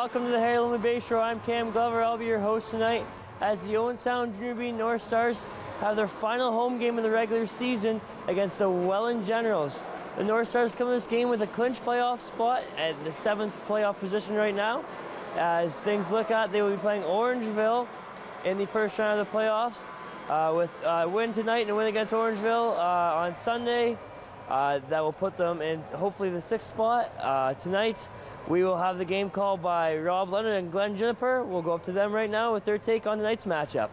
welcome to the Harry Bay Show. I'm Cam Glover. I'll be your host tonight as the Owen Sound Jr. North Stars have their final home game of the regular season against the Welland Generals. The North Stars come to this game with a clinch playoff spot at the 7th playoff position right now. As things look at, they will be playing Orangeville in the first round of the playoffs. With a win tonight and a win against Orangeville on Sunday, that will put them in hopefully the 6th spot. Tonight, we will have the game called by Rob Leonard and Glenn Juniper. We'll go up to them right now with their take on tonight's matchup.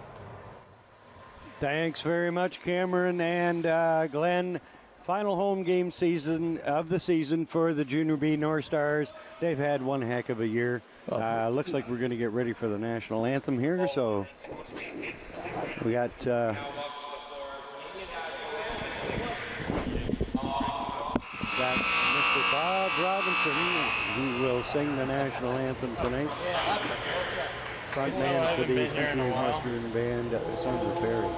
Thanks very much, Cameron and Glenn. Final home game of the season for the Junior B North Stars. They've had one heck of a year. Looks like we're going to get ready for the national anthem here. So we got Mr. Bob Robinson, who will sing the national anthem tonight. Front man for the Country Western Band, Sandra Perry.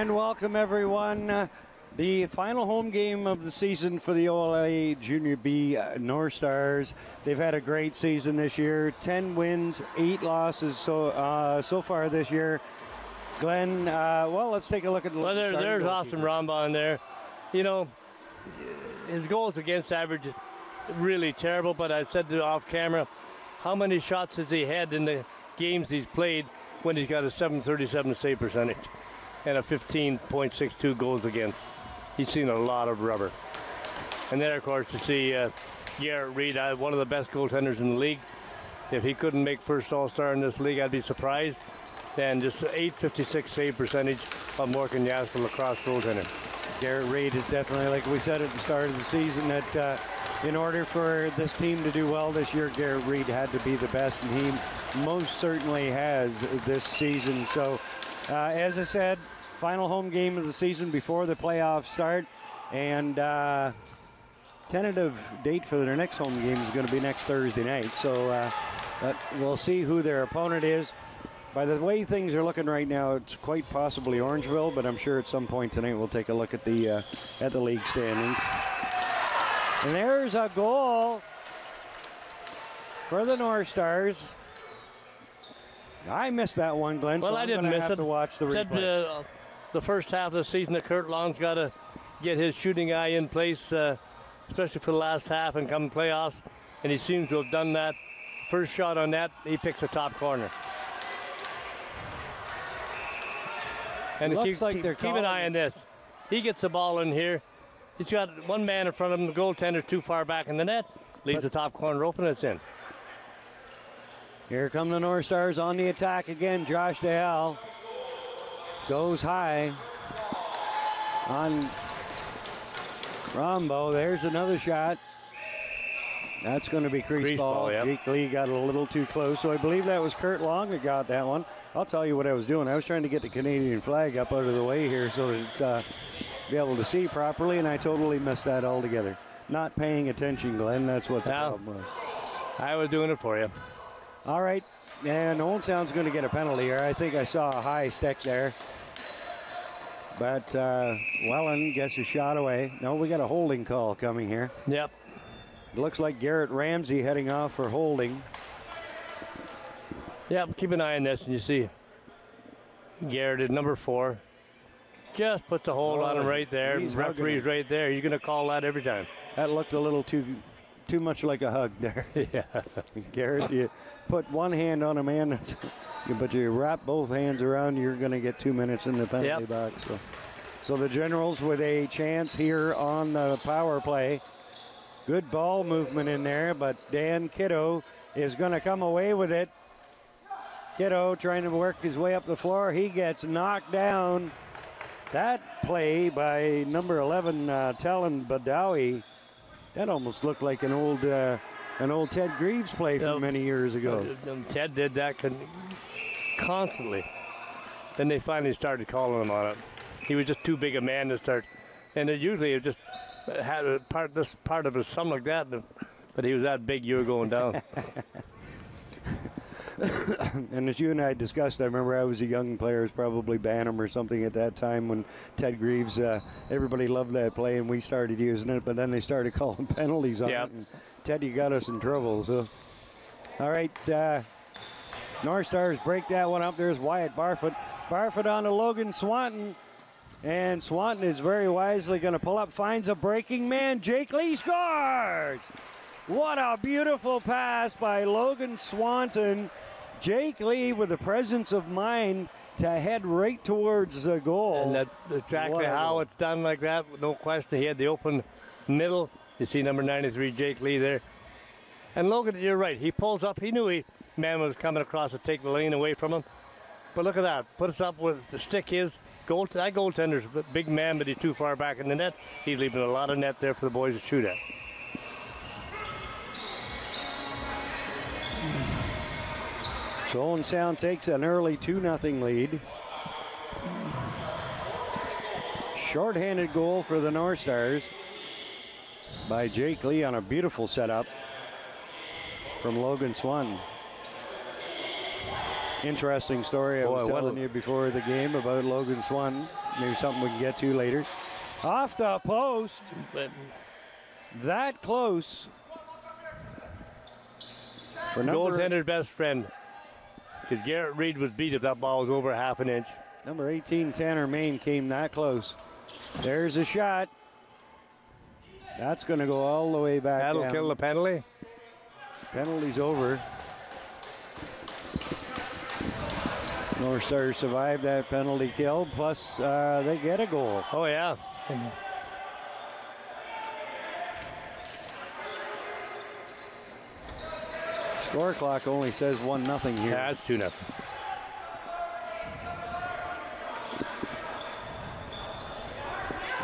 Welcome everyone. The final home game of the season for the OLA Junior B North Stars. They've had a great season this year. 10 wins, 8 losses so far this year. Glenn, well, let's take a look at the there's Austin Romba in there. You know, his goals against average is really terrible, but I said off camera, how many shots has he had in the games he's played when he's got a .737 save percentage and a 15.62 goals against? He's seen a lot of rubber. And then, of course, to see Garrett Reed, one of the best goaltenders in the league. If he couldn't make first All-Star in this league, I'd be surprised. And just .856 save percentage of Morgan Jasper Lacrosse goaltender. Garrett Reed is definitely, like we said at the start of the season, that in order for this team to do well this year, Garrett Reed had to be the best, and he most certainly has this season. So, as I said, final home game of the season before the playoffs start, and tentative date for their next home game is going to be next Thursday night. So we'll see who their opponent is. By the way things are looking right now, it's quite possibly Orangeville, but I'm sure at some point tonight we'll take a look at the league standings. And there's a goal for the North Stars. I missed that one, Glenn. Well, so I didn't miss it. To watch the replay. The first half of the season that Kurt Long's got to get his shooting eye in place, especially for the last half and come playoffs, and he seems to have done that. First shot on that, he picks the top corner. And keep an eye on this. He gets the ball in here. He's got one man in front of him. The goaltender's too far back in the net. Leaves the top corner open. It's in. Here come the North Stars on the attack again. Josh DeHal goes high on Rombo. There's another shot. That's going to be crease ball. Yep. Jake Lee got a little too close, so I believe that was Kurt Long that got that one. I'll tell you what I was doing. I was trying to get the Canadian flag up out of the way here so that be able to see properly, and I totally missed that altogether. Not paying attention, Glenn. That's what the problem was. I was doing it for you. All right, and Owen Sound's going to get a penalty here. I think I saw a high stick there. But Welland gets a shot away. No, we got a holding call coming here. Yep. It looks like Garrett Ramsey heading off for holding. Yep, keep an eye on this, and you see Garrett at number 4. Just puts a hold on him right there. Referee's right there. He's going to call that every time. That looked a little too much like a hug there. Yeah. Garrett, you put one hand on a man, but you wrap both hands around, you're going to get 2 minutes in the penalty box. So the Generals with a chance here on the power play. Good ball movement in there, but Dan Kiddo is going to come away with it. Kiddo trying to work his way up the floor. He gets knocked down. That play by number 11, Talon Badawi, that almost looked like an old Ted Greaves play from many years ago. Ted did that constantly. Then they finally started calling him on it. He was just too big a man to start. And usually it just had this part of his something like that. But he was that big, you were going down. And as you and I discussed, I remember I was a young player, it was probably Bantam or something at that time when Ted Greaves, everybody loved that play and we started using it, but then they started calling penalties on it. And Ted, you got us in trouble. So, all right, North Stars break that one up. There's Wyatt Barfoot. Barfoot on to Logan Swanton. And Swanton is very wisely going to pull up, finds a breaking man. Jake Lee scores! What a beautiful pass by Logan Swanton. Jake Lee with the presence of mind to head right towards the goal. And that's exactly how it's done like that, no question. He had the open middle. You see number 93, Jake Lee there. And Logan, you're right. He pulls up. He knew man was coming across to take the lane away from him. But look at that. Puts up with the stick is. That goaltender's a big man, but he's too far back in the net. He's leaving a lot of net there for the boys to shoot at. So Owen Sound takes an early 2-0 lead. Short-handed goal for the North Stars by Jake Lee on a beautiful setup from Logan Swanton. Interesting story I was telling you before the game about Logan Swanton. Maybe something we can get to later. Off the post. That close. For goaltender's best friend. Because Garrett Reed was beat if that ball was over half an inch. Number 18, Tanner Main, came that close. There's a shot. That's going to go all the way back That'll down. kill the penalty. Penalty's over. North Stars survive that penalty kill, plus they get a goal. Oh, yeah. Score clock only says 1-0 here. Yeah, that's 2-0.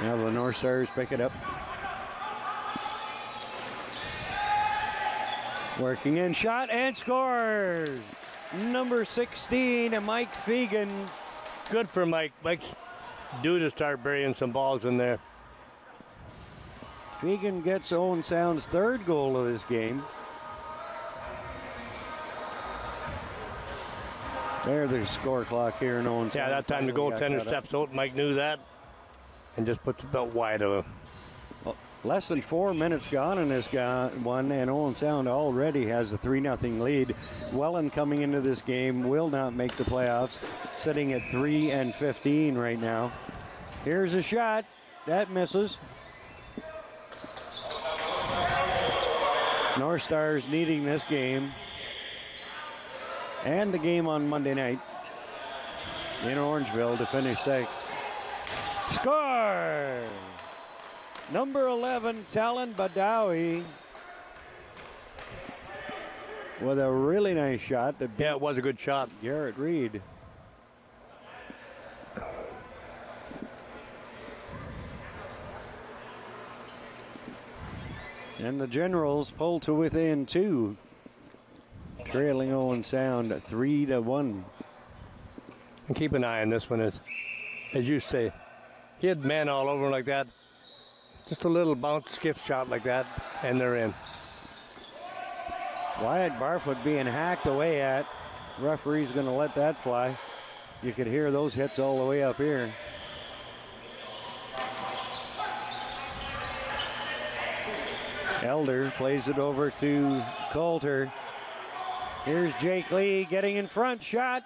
Now the North Stars pick it up. Working in, shot and scores. Number 16, Mike Fegan. Good for Mike. Mike's due to start burying some balls in there. Fegan gets Owen Sound's third goal of this game. There's the score clock here in Owen Sound. Yeah, that time the goaltender steps out. Mike knew that and just puts it about wide of him. Well, less than 4 minutes gone in this one, and Owen Sound already has a 3-0 lead. Welland coming into this game will not make the playoffs, sitting at 3-15 right now. Here's a shot. That misses. North Stars needing this game and the game on Monday night in Orangeville to finish sixth. Score! Number 11, Talon Badawi, with a really nice shot. Yeah, it was a good shot. Garrett Reed. And the Generals pull to within 2, trailing Owen Sound 3-1. And keep an eye on this one, as you say. He had men all over like that. Just a little bounce skiff shot like that, and they're in. Wyatt Barfoot being hacked away at. Referee's going to let that fly. You could hear those hits all the way up here. Elder plays it over to Coulter. Here's Jake Lee getting in front. Shot.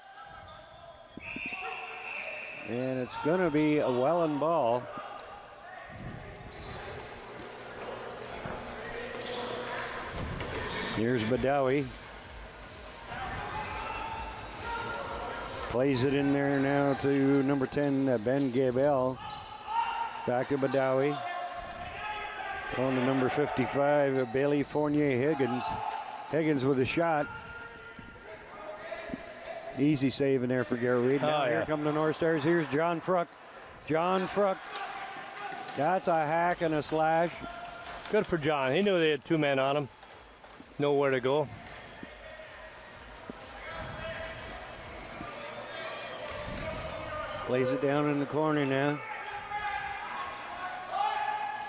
And it's going to be a Welland ball. Here's Badawi. Plays it in there now to number 10, Ben Gabel. Back to Badawi. On to number 55, Bailey Fournier Higgins. Higgins with a shot. Easy save in there for Garrett Reed. Now here come the North Stars. Here's John Fruk. John Fruk. That's a hack and a slash. Good for John. He knew they had 2 men on him. Nowhere to go. Plays it down in the corner now.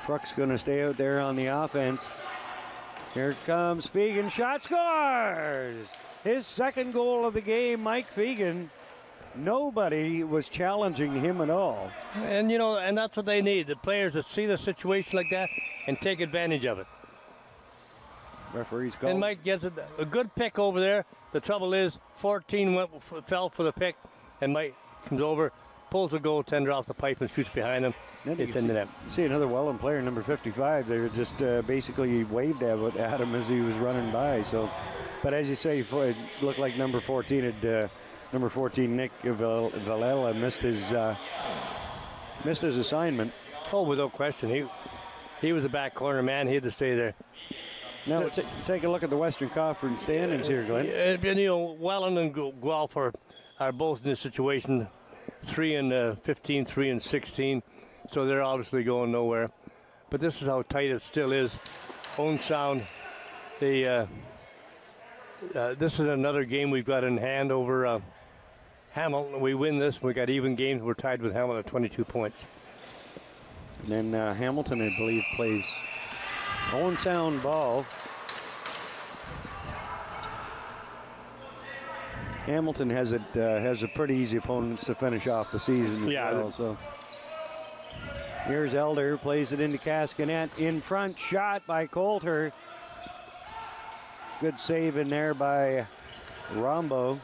Fruk's going to stay out there on the offense. Here comes Fegan. Shot scores! His second goal of the game, Mike Fegan. Nobody was challenging him at all. And, you know, and that's what they need. The players that see the situation like that and take advantage of it. Referee's called. And Mike gets a good pick over there. The trouble is 14 fell for the pick, and Mike comes over, pulls the goaltender off the pipe and shoots behind him. It's into them. See another Welland player, number 55. They were just basically waved at him as he was running by. So, but as you say, it looked like number 14 had number 14 Nick Valella missed his assignment. Oh, without question, he was a back corner man. He had to stay there. Now take a look at the Western Conference standings here, Glenn. And, you know, Welland and Guelph are both in this situation. 3 and 15, 3 and 16. So they're obviously going nowhere. But this is how tight it still is. Owen Sound, this is another game we've got in hand over Hamilton. We win this, we got even games. We're tied with Hamilton at 22 points. And then Hamilton, I believe, plays Owen Sound ball. Hamilton has a pretty easy opponents to finish off the season. Yeah. Well, so here's Elder, plays it into Cascanet. In front, shot by Koehler. Good save in there by Rombo.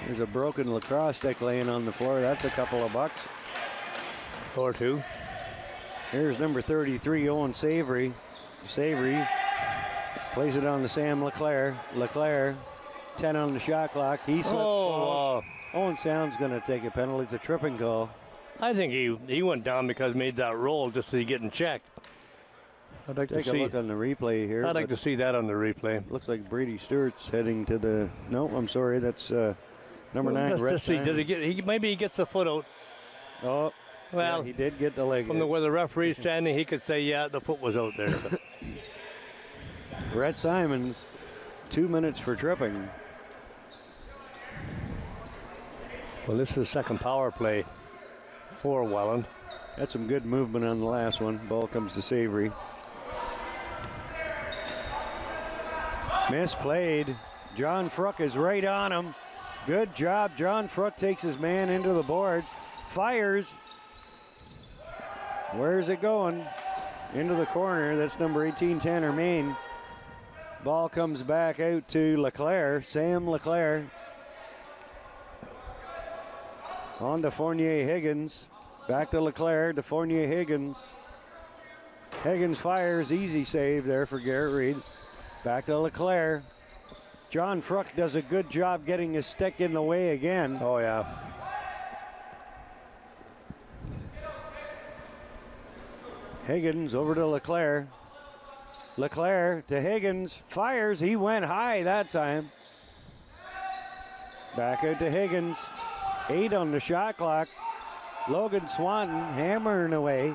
There's a broken lacrosse stick laying on the floor. That's a couple of bucks. Or 2. Here's number 33, Owen Savory. Savory plays it on to Sam Leclerc. Leclerc, 10 on the shot clock. He slips. Owen Sound's going to take a penalty. It's a tripping goal. I think he went down because he made that roll just to get checked. I'd like Take to a see. look on the replay here. I'd like to see that on the replay. Looks like Brady Stewart's heading to the. No, I'm sorry. That's number 9. Let's just see. Does he get? Maybe he gets the foot out. Oh, well, yeah, he did get the leg. From where the referee's standing, he could say, yeah, the foot was out there. But. Brett Simons, 2 minutes for tripping. Well, this is the second power play for Welland. That's some good movement on the last one. Ball comes to Savory. Misplayed. John Fruk is right on him. Good job. John Fruk takes his man into the boards. Fires. Where's it going? Into the corner. That's number 18, Tanner Main. Ball comes back out to Leclerc. Sam Leclerc. On to Fournier Higgins. Back to Leclerc, to Fournier Higgins. Higgins fires, easy save there for Garrett Reed. Back to Leclerc. John Fruk does a good job getting his stick in the way again. Oh, yeah. Higgins over to Leclerc. Leclerc to Higgins, fires, he went high that time. Back out to Higgins. 8 on the shot clock. Logan Swanton hammering away.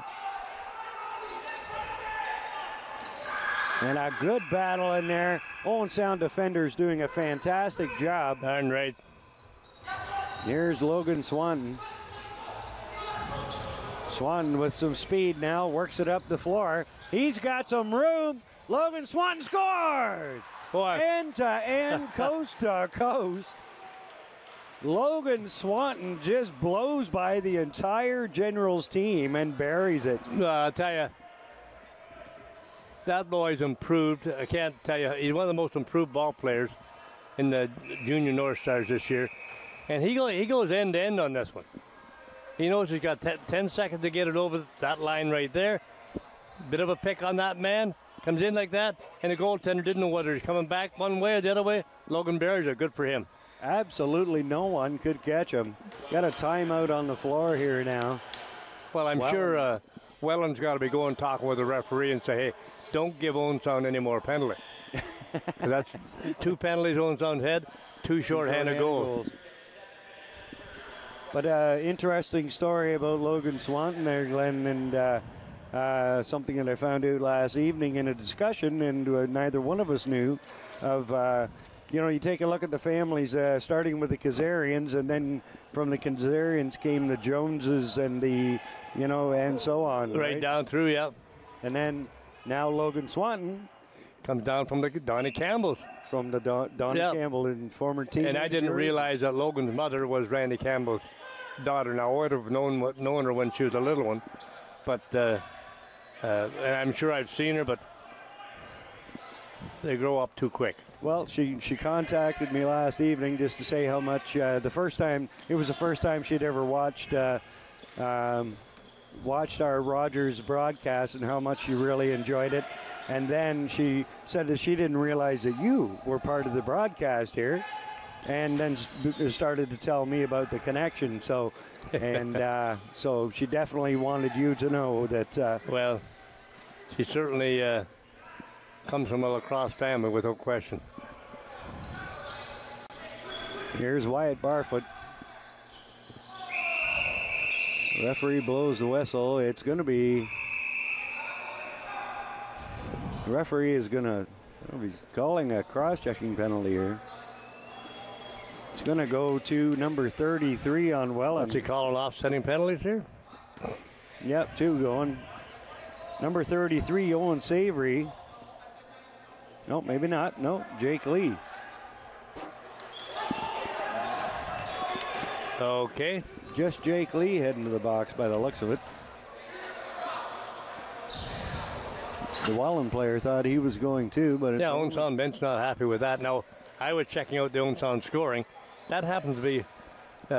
And a good battle in there. Owen Sound defenders doing a fantastic job. Darn right. Here's Logan Swanton. Swanton with some speed now, works it up the floor. He's got some room. Logan Swanton scores! Boy. End to end, coast to coast. Logan Swanton just blows by the entire Generals team and buries it. I'll tell you, that boy's improved. I can't tell you, he's one of the most improved ball players in the Junior North Stars this year. And he goes end to end on this one. He knows he's got 10 seconds to get it over that line right there. Bit of a pick on that man. Comes in like that, and the goaltender didn't know whether he's coming back one way or the other way. Logan Berger, good for him. Absolutely no one could catch him. Got a timeout on the floor here now. Well, I'm sure Welland's got to be going talking with the referee and say, hey, don't give Owen Sound any more penalty. That's 2 penalties Owen Sound had, 2 short-handed goals. But interesting story about Logan Swanton there, Glenn, and something that I found out last evening in a discussion, and neither one of us knew of. You take a look at the families, starting with the Kazarians, and then from the Kazarians came the Joneses and the, and so on. Right down through, yeah. And then now Logan Swanton comes down from the Donnie Campbells. From the Donnie Campbell and former team. And I didn't realize that Logan's mother was Randy Campbell's daughter. Now, I would have known her when she was a little one, but and I'm sure I've seen her, but they grow up too quick. Well, she contacted me last evening just to say how much it was the first time she'd ever watched our Rogers broadcast and how much she really enjoyed it. And then she said that she didn't realize that you were part of the broadcast here, and then started to tell me about the connection. So, and so she definitely wanted you to know that. Well, she certainly comes from a lacrosse family without question. Here's Wyatt Barfoot. The referee blows the whistle. It's going to be. The referee is going to. He's calling a cross-checking penalty here. It's going to go to number 33 on Welland. What's he calling offsetting penalties here? Yep, 2 going. Number 33, Owen Savory. No, maybe not. No, Jake Lee. Okay. Just Jake Lee heading to the box by the looks of it. The Welland player thought he was going too, but yeah, Owen Sound bench not happy with that. Now, I was checking out the Owen Sound scoring. That happens to be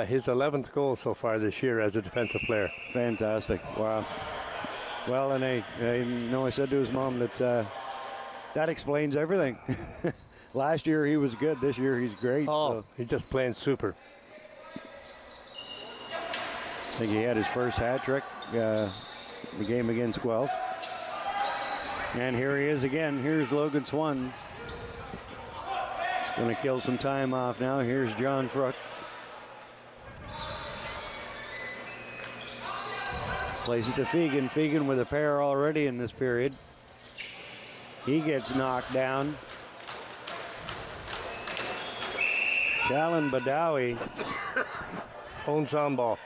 his 11th goal so far this year as a defensive player. Fantastic! Wow. Well, and I said to his mom that that explains everything. Last year he was good. This year he's great. Oh, so. He's just playing super. I think he had his first hat trick the game against Guelph. And here he is again. Here's Logan Swanton. He's going to kill some time off now. Here's John Kruk. Plays it to Fegan. Fegan with a pair already in this period. He gets knocked down. Talon Badawi. Owen Sound ball.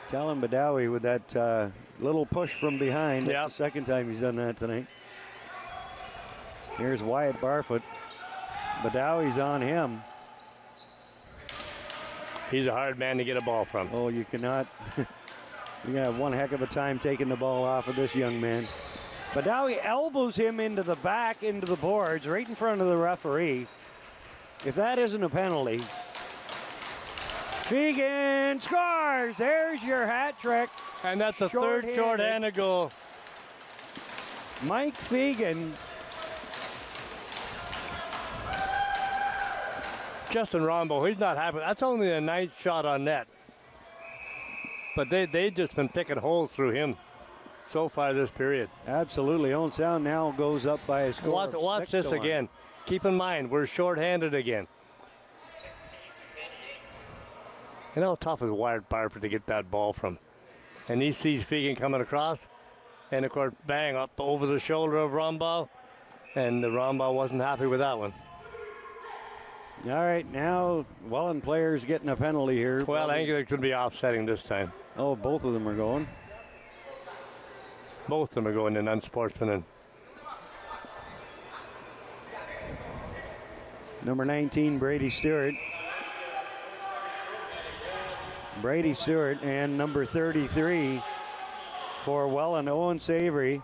Talon Badawi with that little push from behind. Yep. That's the second time he's done that tonight. Here's Wyatt Barfoot. Badawi's on him. He's a hard man to get a ball from. Oh, you cannot. You're going to have one heck of a time taking the ball off of this young man. Badawi elbows him into the back, into the boards, right in front of the referee. If that isn't a penalty. Fegan scores. There's your hat trick. And that's the third short-handed goal. Mike Fegan. Justin Rombo, he's not happy. That's only a nice shot on net. But they've just been picking holes through him so far this period. Absolutely. Owen Sound now goes up by a score of Watch this 6-1. again. Keep in mind, we're short-handed again. You know how tough is Wyatt Barfoot to get that ball from. And he sees Fegan coming across. And, of course, bang, up over the shoulder of Rombo. And the Rombo wasn't happy with that one. All right, now Welland players getting a penalty here. Well, I think it could be offsetting this time. Oh, both of them are going. Both of them are going in unsportsmanlike. Number 19, Brady Stewart. Brady Stewart, and number 33 for Welland, Owen Savory.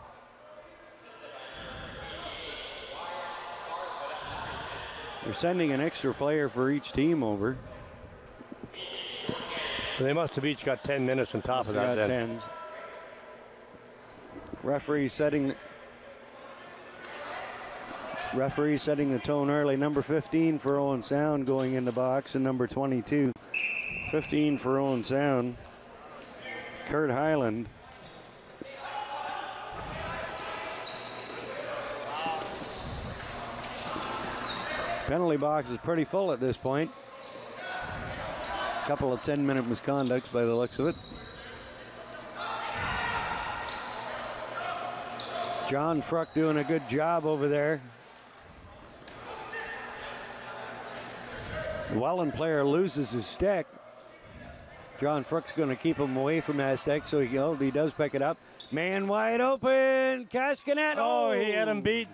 They're sending an extra player for each team over. They must have each got 10 minutes on top of that. Got 10s. Referee setting the tone early. Number 15 for Owen Sound going in the box, and number 22. 15 for Owen Sound. Kurt Highland. Penalty box is pretty full at this point. Couple of 10-minute misconducts by the looks of it. John Kruk doing a good job over there. The Welland player loses his stick. John Kruk's going to keep him away from that stick, so he does pick it up. Man wide open, Kaskanet. Oh, he had him beat.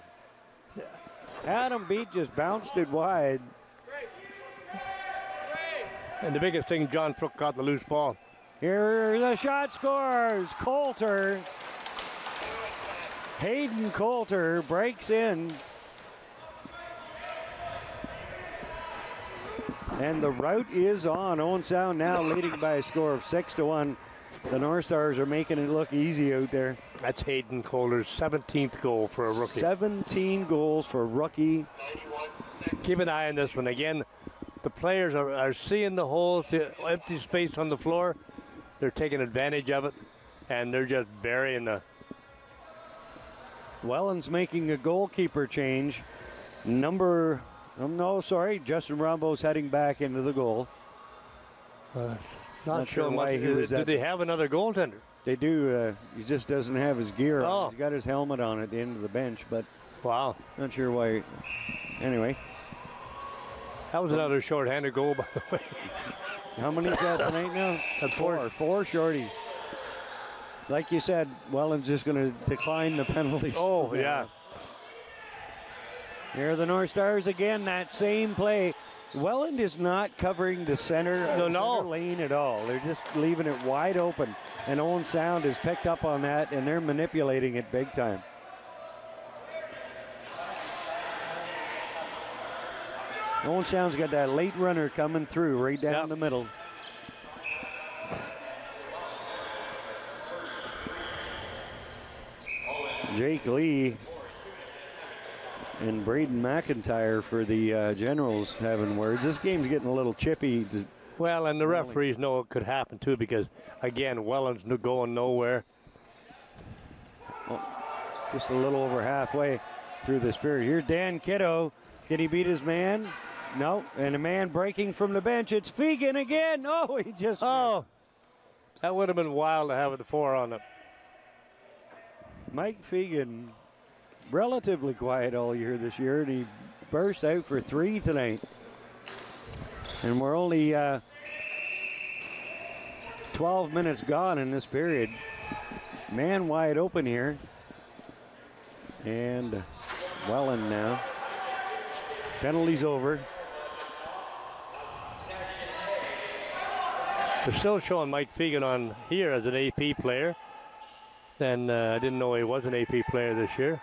Adam beat, just bounced it wide. And the biggest thing, John Kruk got the loose ball. Here the shot scores. Coulter. Hayden Coulter breaks in. And the route is on. Owen Sound now leading by a score of 6-1. The North Stars are making it look easy out there. That's Hayden Coulter's 17th goal for a rookie. 17 goals for a rookie. Keep an eye on this one. Again, the players are seeing the holes, the empty space on the floor. They're taking advantage of it, and they're just burying the... Welland's making a goalkeeper change. Justin Rombo's heading back into the goal. Not sure why he was. Did they have another goaltender? They do. He just doesn't have his gear on. Oh. He's got his helmet on at the end of the bench, but wow, not sure why. Anyway, that was another short-handed goal, by the way. How many is that tonight now? That's four. Four shorties. Like you said, Welland's just going to decline the penalties. Oh, yeah. Here are the North Stars again, that same play. Welland is not covering the center lane at all. They're just leaving it wide open. And Owen Sound has picked up on that, and they're manipulating it big time. Owen Sound's got that late runner coming through right down the middle. Jake Lee and Braden McIntyre for the Generals having words. This game's getting a little chippy. Well, and the referees know it could happen too, because again, Welland's going nowhere. Just a little over halfway through this period. Here's Dan Kiddo. Can he beat his man? No. And a man breaking from the bench. It's Fegan again. Oh, he just... Oh, that would have been wild to have it 4 on it. Mike Fegan, relatively quiet all year this year, and he burst out for 3 tonight. And we're only 12 minutes gone in this period. Man wide open here. And Welland now. Penalties over. They're still showing Mike Fegan on here as an AP player. And I didn't know he was an AP player this year.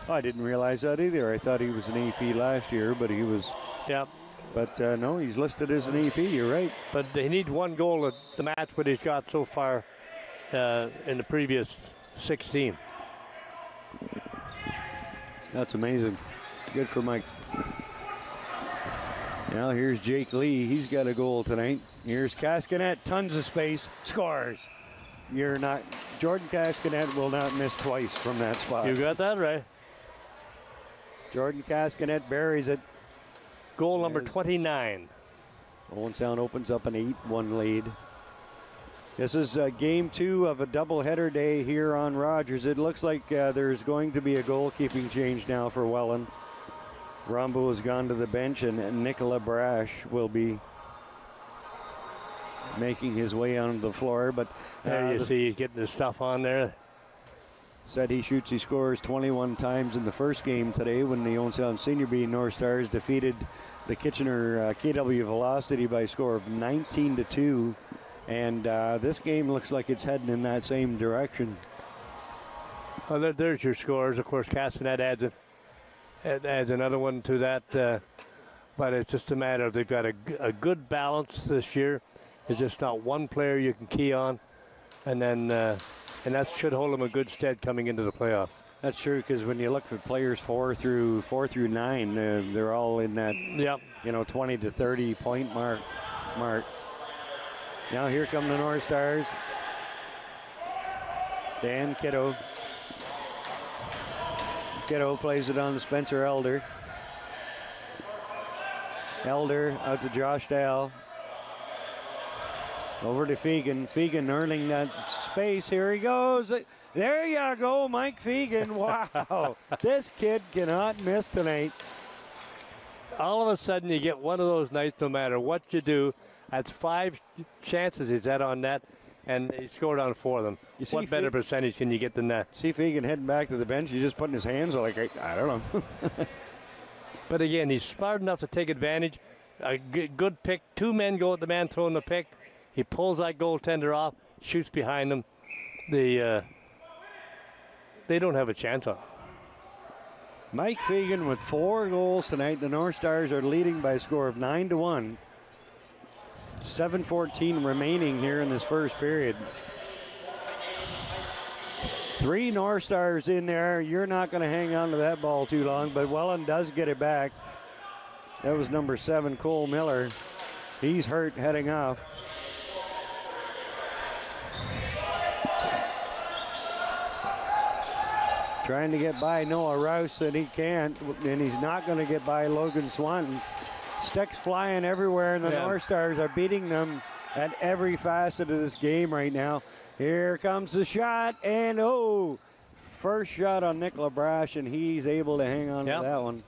Oh, I didn't realize that either. I thought he was an AP last year, but he was. Yeah. But no, he's listed as an AP. You're right. But he needs 1 goal at the match what he's got so far in the previous 16. That's amazing. Good for Mike. Now here's Jake Lee. He's got a goal tonight. Here's Kaskanet. Tons of space. Scores. You're not. Jordan Kaskanet will not miss twice from that spot. You got that right. Jordan Kaskanet buries it. Goal number 29. Owen Sound opens up an 8-1 lead. This is game 2 of a doubleheader day here on Rogers. It looks like there's going to be a goalkeeping change now for Welland. Rombo has gone to the bench, and Nicola Brash will be making his way onto the floor. But there you see he's getting the stuff on there. Said he shoots, he scores 21 times in the first game today when the Owen Sound Senior B North Stars defeated the Kitchener KW Velocity by a score of 19-2. And this game looks like it's heading in that same direction. Well, there's your scores. Of course, Castanet adds another one to that. But it's just a matter of they've got a good balance this year. There's just not one player you can key on, and that should hold them a good stead coming into the playoffs. That's true, because when you look for players 4 through 9, they're all in that 20 to 30 point mark. Now here come the North Stars. Dan Kiddo. Kiddo plays it on to Spencer Elder. Elder out to Josh Dale. Over to Fegan. Fegan earning that space. Here he goes. There you go, Mike Fegan. Wow. This kid cannot miss tonight. All of a sudden, you get one of those nights, no matter what you do. That's 5 chances he's had on net, and he scored on 4 of them. What better percentage can you get than that? See Fegan heading back to the bench. He's just putting his hands like, I don't know. But again, he's smart enough to take advantage. A good pick. 2 men go at the man throwing the pick. He pulls that goaltender off, shoots behind him. They don't have a chance on him. Mike Fegan with 4 goals tonight. The North Stars are leading by a score of 9-1. 7:14 remaining here in this first period. 3 North Stars in there. You're not going to hang on to that ball too long, but Welland does get it back. That was number 7, Cole Miller. He's hurt heading off. Trying to get by Noah Rouse, and he can't, and he's not going to get by Logan Swanton. Sticks flying everywhere, and the North Stars are beating them at every facet of this game right now. Here comes the shot, and first shot on Nick LaBrache, and he's able to hang on to that one.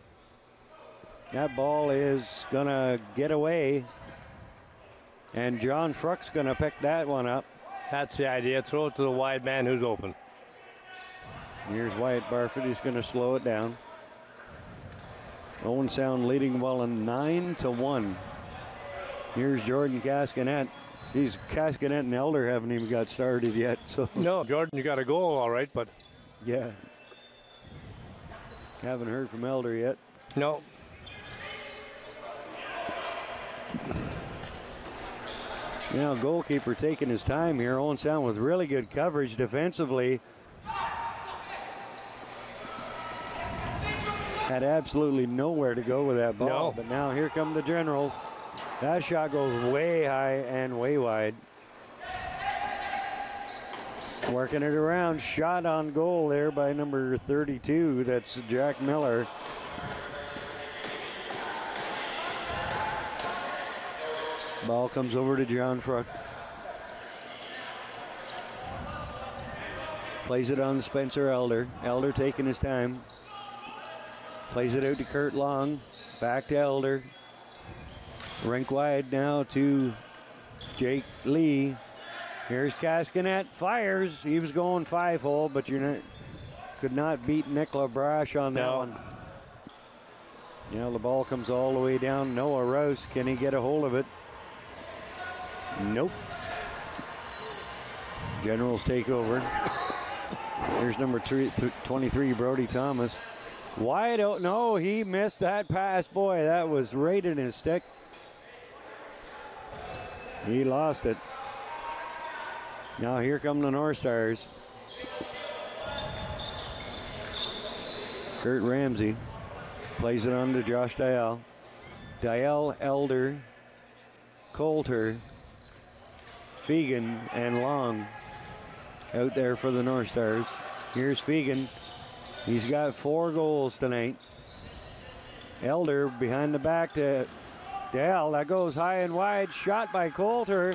That ball is going to get away, and John Fruk's going to pick that one up. That's the idea. Throw it to the wide man who's open. Here's Wyatt Barford. He's going to slow it down. Owen Sound leading Welland 9-1. Here's Jordan Cascanet. Geez, Cascanet and Elder haven't even got started yet. So no, Jordan, you got a goal, all right, but yeah, haven't heard from Elder yet. No. Now goalkeeper taking his time here. Owen Sound with really good coverage defensively. Had absolutely nowhere to go with that ball. No. But now here come the Generals. That shot goes way high and way wide. Working it around. Shot on goal there by number 32. That's Jack Miller. Ball comes over to John Fruk. Plays it on Spencer Elder. Elder taking his time. Plays it out to Kurt Long. Back to Elder. Rink wide now to Jake Lee. Here's Cascanet. Fires. He was going 5-hole, but could not beat Nick LaBrache on that one. The ball comes all the way down. Noah Rouse. Can he get a hold of it? Nope. Generals take over. Here's number 23, Brody Thomas. Wide out. No, he missed that pass. Boy, that was right in his stick. He lost it. Now here come the North Stars. Kurt Ramsey plays it on to Josh Dial. Dial, Elder, Coulter, Fegan, and Long out there for the North Stars. Here's Fegan. He's got 4 goals tonight. Elder behind the back to Dale. That goes high and wide. Shot by Coulter.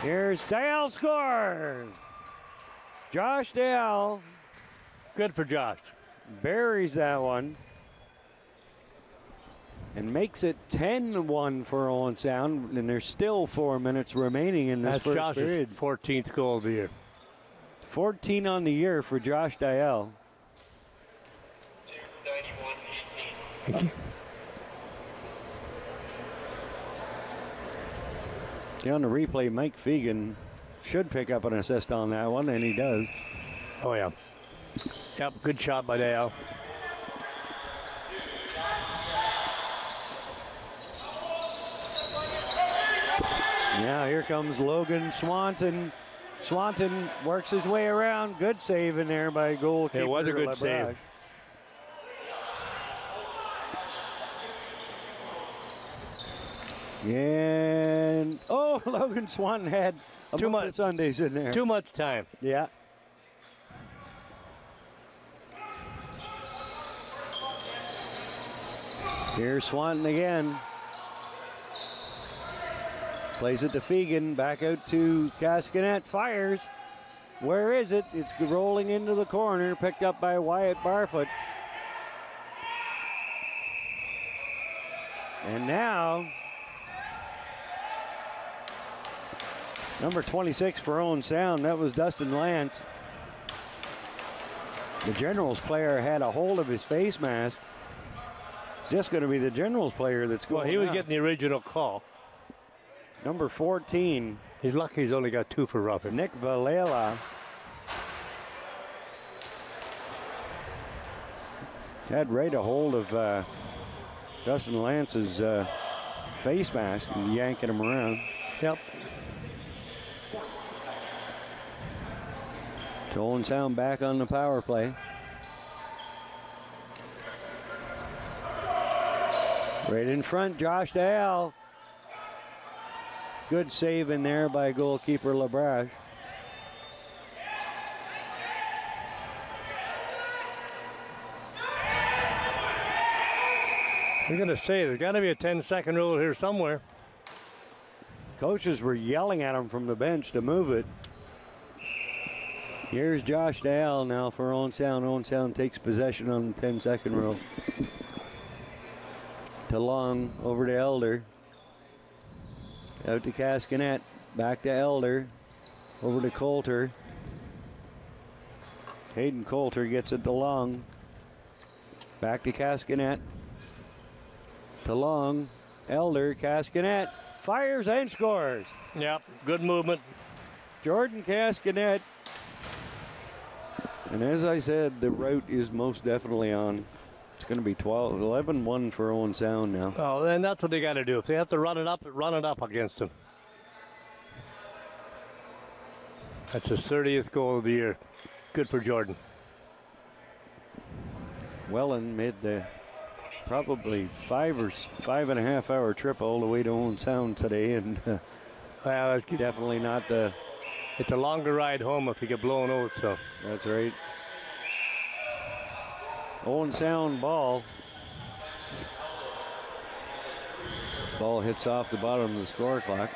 Here's Dale scores. Josh Dale. Good for Josh. Buries that one. And makes it 10-1 for Owen Sound. And there's still 4 minutes remaining in this first period. That's Josh's 14th goal of the year. 14 on the year for Josh Dial. 91-18. Thank you. On the replay, Mike Fegan should pick up an assist on that one, and he does. Oh, yeah. Yep, good shot by Dale. Now here comes Logan Swanton. Swanton works his way around. Good save in there by goalkeeper. It was a good save. And, oh, Logan Swanton had Too month much of Sundays in there. Too much time. Yeah. Here's Swanton again. Plays it to Fegan. Back out to Cascanet. Fires. Where is it? It's rolling into the corner. Picked up by Wyatt Barfoot. And now, number 26 for Owen Sound. That was Dustin Lance. The Generals player had a hold of his face mask. It's just going to be the Generals player that's going. Well, he was out. getting the original call. Number 14. He's lucky he's only got 2 for roughing. Nick Valela. Had right a hold of Dustin Lance's face mask and yanking him around. Yep. Owen Sound back on the power play. Right in front, Josh Dale. Good save in there by goalkeeper LaBrache. I'm going to say there's got to be a 10-second rule here somewhere. Coaches were yelling at him from the bench to move it. Here's Josh Dale now for Owen Sound. Owen Sound takes possession on the 10-second rule. To Long, over to Elder. Out to Cascanet, back to Elder, over to Coulter. Hayden Coulter gets it to Long. Back to Cascanet. To Long, Elder, Cascanet, fires and scores. Yep, good movement. Jordan Cascanet. And as I said, the route is most definitely on. It's going to be 11-1 for Owen Sound now. Oh, then that's what they got to do. If they have to run it up against them. That's his 30th goal of the year. Good for Jordan. Welland made the probably 5.5 hour trip all the way to Owen Sound today, and well, it's definitely not the. It's a longer ride home if you get blown out. So that's right. Owen Sound ball. Ball hits off the bottom of the score clock.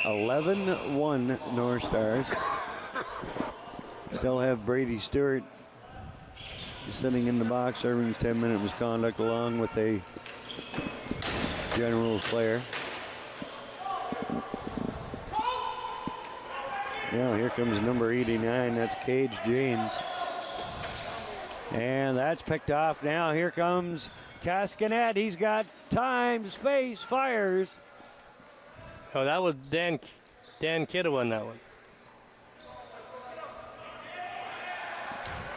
11-1 North Stars. Still have Brady Stewart sitting in the box, serving his 10-minute misconduct along with a Generals player. Now here comes number 89. That's Cage James. And that's picked off now. Here comes Cascanet. He's got time, space, fires. Oh, that was Dan Kidda won that one.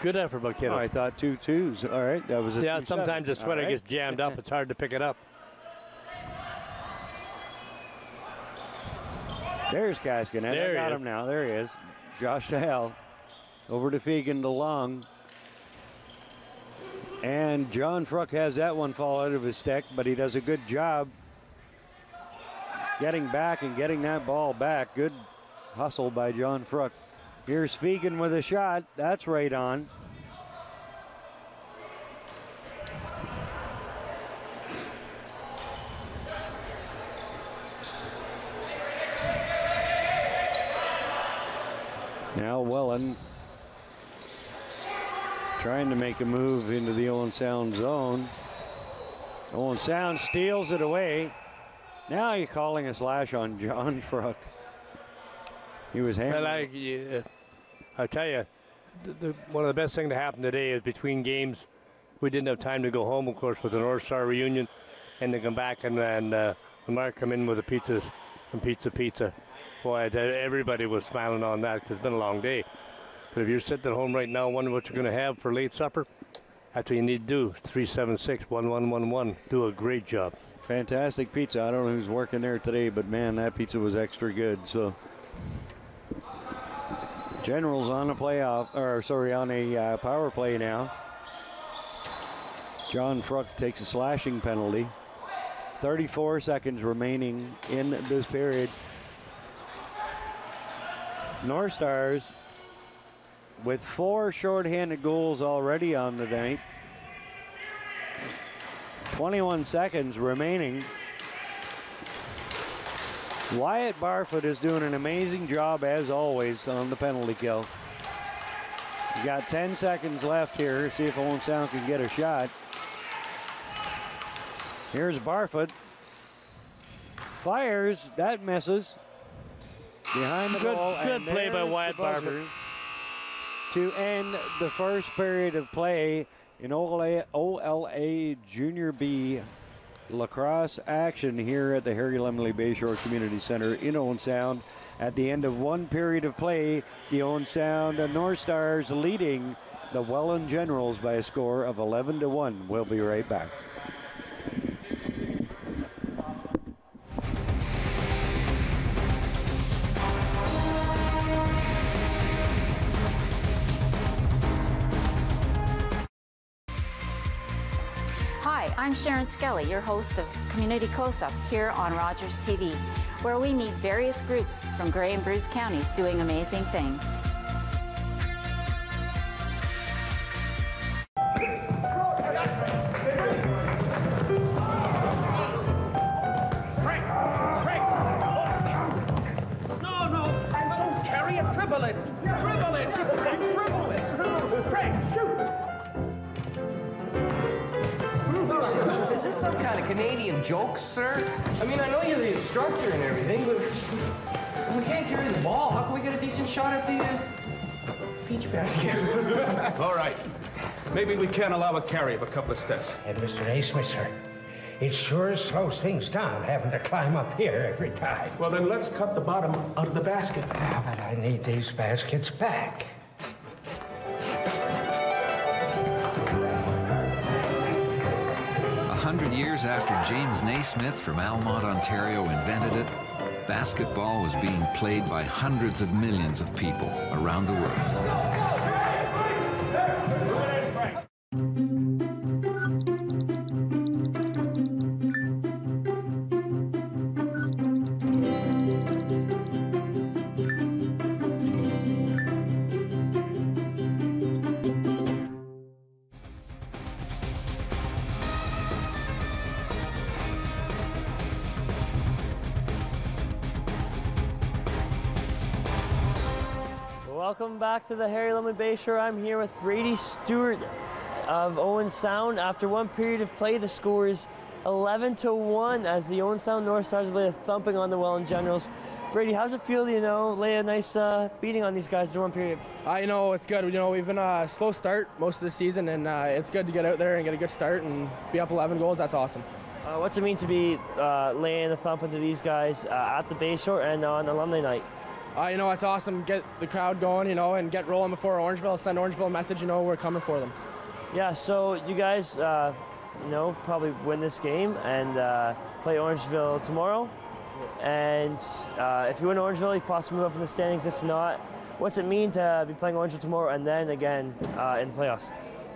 Good effort by Kidda. Oh, I thought 2-2s. All right, that was a yeah, 2-7. sometimes the sweater right. gets jammed up. It's hard to pick it up. There's Cascanet. There I got he him now. There he is. Josh Dale. Over to Fegan to Long. And John Fruk has that one fall out of his stick, but he does a good job getting back and getting that ball back. Good hustle by John Fruk. Here's Fegan with a shot. That's right on. Now Welland trying to make a move into the Owen Sound zone. Owen Sound steals it away. Now you're calling a slash on John Fruk. He was hammered. Well, I tell you, one of the best things to happen today is between games, we didn't have time to go home, of course, with the North Star reunion, and to come back and Mark come in with a pizza and pizza. Boy, everybody was smiling on that because it's been a long day. But if you're sitting at home right now wondering what you're going to have for late supper, That's what you need to do. 376-1111. Do a great job. Fantastic pizza. I don't know who's working there today, but man, that pizza was extra good. So Generals on a power play now. John Kruk takes a slashing penalty. 34 seconds remaining in this period. North Stars with 4 shorthanded goals already on the night. 21 seconds remaining. Wyatt Barfoot is doing an amazing job, as always, on the penalty kill. You got 10 seconds left here. See if Owen Sound can get a shot. Here's Barfoot. Fires. That misses. Behind the goal. Good play by Wyatt Barfoot. To end the first period of play in OLA Junior B lacrosse action here at the Harry Lemley Bayshore Community Center in Owen Sound. At the end of one period of play, the Owen Sound North Stars leading the Welland Generals by a score of 11-1. We'll be right back. Hi, I'm Sharon Skelly, your host of Community Close-Up here on Rogers TV, where we meet various groups from Grey and Bruce counties doing amazing things. Some kind of Canadian joke, sir? I mean, I know you're the instructor and everything, but we can't carry the ball. How can we get a decent shot at the peach basket? All right. Maybe we can allow a carry of a couple of steps. And Mr. Naismith, sir, it sure slows things down having to climb up here every time. Well, then let's cut the bottom out of the basket. Ah, but I need these baskets back. 100 years after James Naismith from Almont, Ontario invented it, basketball was being played by hundreds of millions of people around the world. Welcome back to the Harry Lemley Bayshore. I'm here with Brady Stewart of Owen Sound. After one period of play, the score is 11-1 as the Owen Sound North Stars lay a thumping on the Welland Generals. Brady, how's it feel to, lay a nice beating on these guys in one period? It's good. We've been a slow start most of the season, and it's good to get out there and get a good start and be up 11 goals. That's awesome. What's it mean to be laying a thump into these guys at the Bayshore and on alumni night? It's awesome. Get the crowd going, and get rolling before Orangeville. Send Orangeville a message, we're coming for them. Yeah, so you guys, probably win this game and play Orangeville tomorrow. And if you win Orangeville, you possibly move up in the standings. If not, what's it mean to be playing Orangeville tomorrow and then again in the playoffs?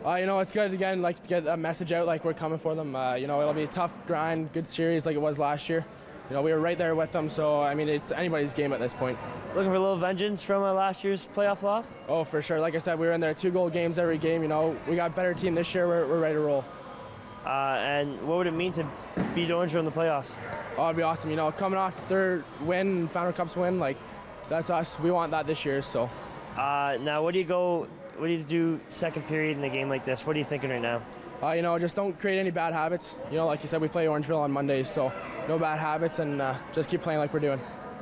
It's good again, to get a message out, we're coming for them. It'll be a tough grind, good series like it was last year. We were right there with them, so it's anybody's game at this point. Looking for a little vengeance from last year's playoff loss? Oh, for sure. Like I said, we were in there 2-goal games every game. We got a better team this year. We're ready to roll. And what would it mean to beat Orangeville in the playoffs? Oh, it'd be awesome. Coming off third win, Founder Cups win, that's us. We want that this year. So. Now, what do you do second period in a game like this? What are you thinking right now? Just don't create any bad habits. Like you said, we play Orangeville on Mondays, so no bad habits, and just keep playing like we're doing.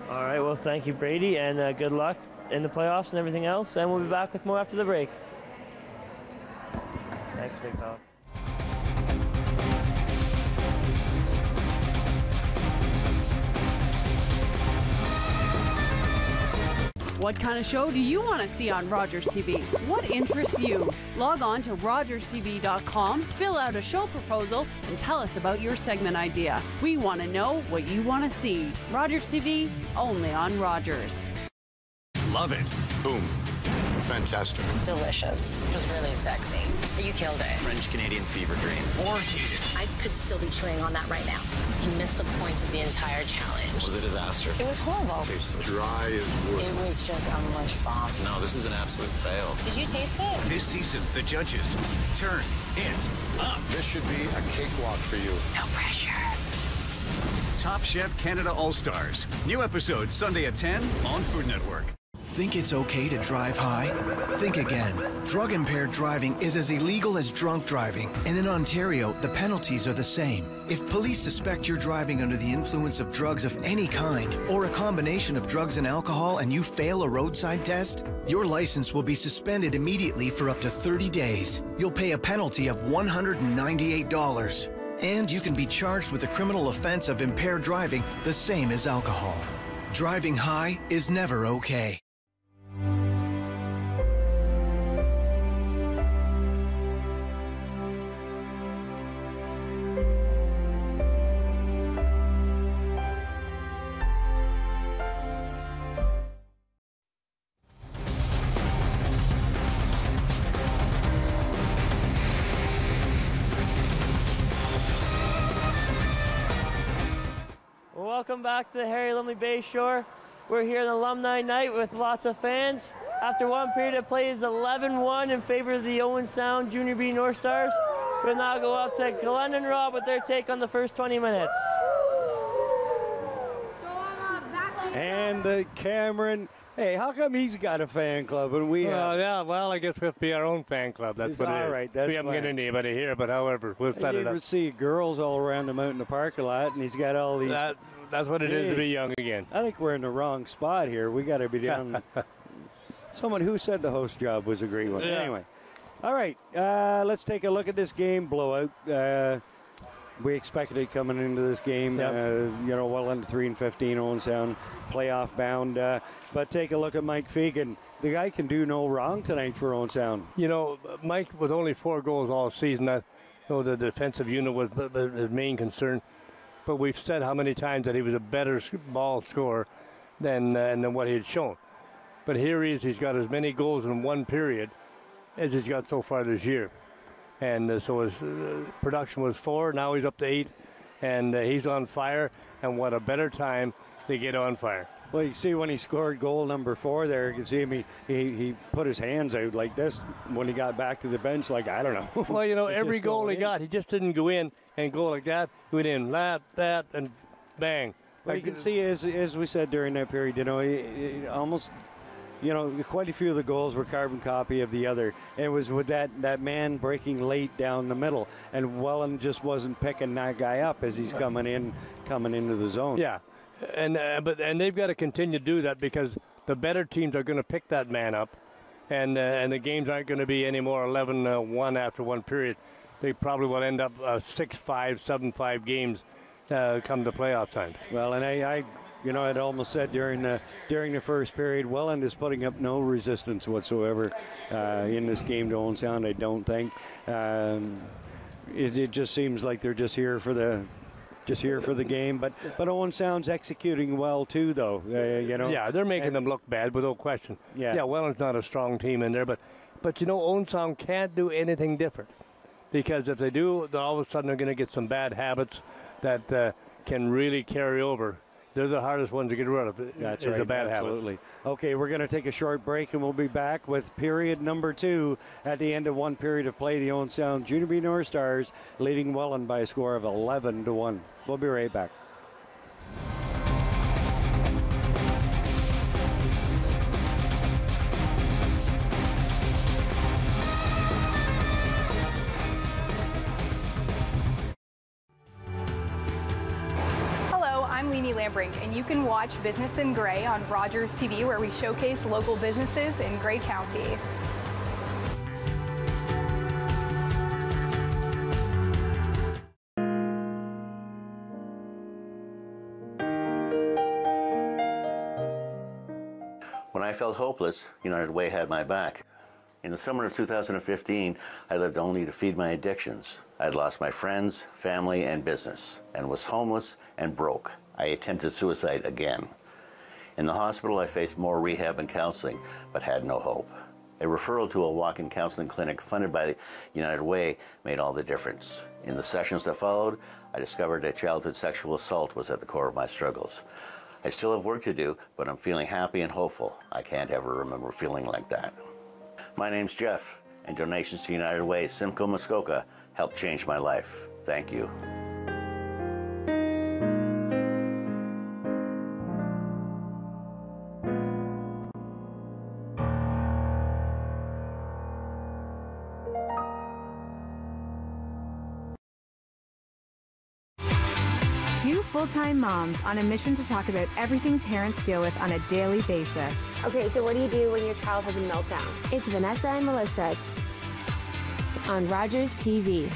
All right, well, thank you, Brady, and good luck in the playoffs and everything else, and we'll be back with more after the break. Thanks, big fella. What kind of show do you want to see on Rogers TV? What interests you? Log on to rogerstv.com, fill out a show proposal, and tell us about your segment idea. We want to know what you want to see. Rogers TV, only on Rogers. Love it. Boom. Fantastic. Delicious. It was really sexy. You killed it. French-Canadian fever dream. Or hate it. I could still be chewing on that right now. You missed the point of the entire challenge. Was it a disaster? It was horrible. Tasteless. Dry as wood. It was just a mush bomb. No, this is an absolute fail. Did you taste it? This season, the judges turn it up. This should be a cakewalk for you. No pressure. Top Chef Canada All-Stars. New episode Sunday at 10 on Food Network. Think it's okay to drive high? Think again. Drug-impaired driving is as illegal as drunk driving, and in Ontario, the penalties are the same. If police suspect you're driving under the influence of drugs of any kind, or a combination of drugs and alcohol, and you fail a roadside test, your license will be suspended immediately for up to 30 days. You'll pay a penalty of $198. And you can be charged with a criminal offense of impaired driving, the same as alcohol. Driving high is never okay. Welcome back to the Harry Lumley Bay Shore. We're here on Alumni Night with lots of fans. After one period of play is 11-1 in favor of the Owen Sound Jr. B North Stars. We'll now go up to Glenn and Rob with their take on the first 20 minutes. And the Cameron. Hey, how come he's got a fan club and we Well, yeah, well, I guess we have to be our own fan club. That's what it is. All right, that's we haven't got anybody here, but however, we'll set it up. You see girls all around him out in the parking lot, and he's got all these. That's what it is to be young again. I think we're in the wrong spot here. We got to be down. Someone who said the host job was a great one. Yeah. Anyway, all right, let's take a look at this game blowout. We expected it coming into this game. Yep. Welland 3-15, Owen Sound playoff bound. But take a look at Mike Fegan. The guy can do no wrong tonight for Owen Sound. You know, Mike with only 4 goals all season. The defensive unit was his main concern. But we've said how many times that he was a better ball scorer than what he had shown. But here he is. He's got as many goals in one period as he's got so far this year. And so his production was 4. Now he's up to 8. And he's on fire. And what a better time to get on fire. Well, you see when he scored goal number 4 there, you can see him, he put his hands out like this when he got back to the bench, like, I don't know. Well, every goal he got, he just didn't go in and go like that. He went in, that, and bang. Well, you can see, as we said during that period, he almost, quite a few of the goals were carbon copy of the other. And it was with that man breaking late down the middle, and Welland just wasn't picking that guy up as he's coming into the zone. Yeah. And they've got to continue to do that because the better teams are going to pick that man up, and the games aren't going to be any more 11-1 after one period. They probably will end up 6-5, 7-5 games come to playoff time. Well, and I'd almost said during the first period, Welland is putting up no resistance whatsoever in this game to Owen Sound. I don't think it just seems like they're just here for the game, but Owen Sound's executing well too, though. Yeah, they're making them look bad, without question. Yeah, Welland's not a strong team in there, but Owen Sound can't do anything different, because if they do, then all of a sudden they're going to get some bad habits that can really carry over. They're the hardest ones to get rid of. That's right. It's a bad Absolutely. habit. Okay, we're going to take a short break, and we'll be back with period number 2 at the end of one period of play. The Owen Sound Junior B North Stars leading Welland by a score of 11-1. We'll be right back. I'm Leanie Lambrink, and you can watch Business in Gray on Rogers TV, where we showcase local businesses in Gray County. When I felt hopeless, United Way had my back. In the summer of 2015, I lived only to feed my addictions. I had lost my friends, family, and business, and was homeless and broke. I attempted suicide again. In the hospital, I faced more rehab and counseling, but had no hope. A referral to a walk-in counseling clinic funded by the United Way made all the difference. In the sessions that followed, I discovered that childhood sexual assault was at the core of my struggles. I still have work to do, but I'm feeling happy and hopeful. I can't ever remember feeling like that. My name's Jeff, and donations to United Way Simcoe Muskoka helped change my life. Thank you. Two full-time moms on a mission to talk about everything parents deal with on a daily basis. Okay, so what do you do when your child has a meltdown? It's Vanessa and Melissa on Rogers TV.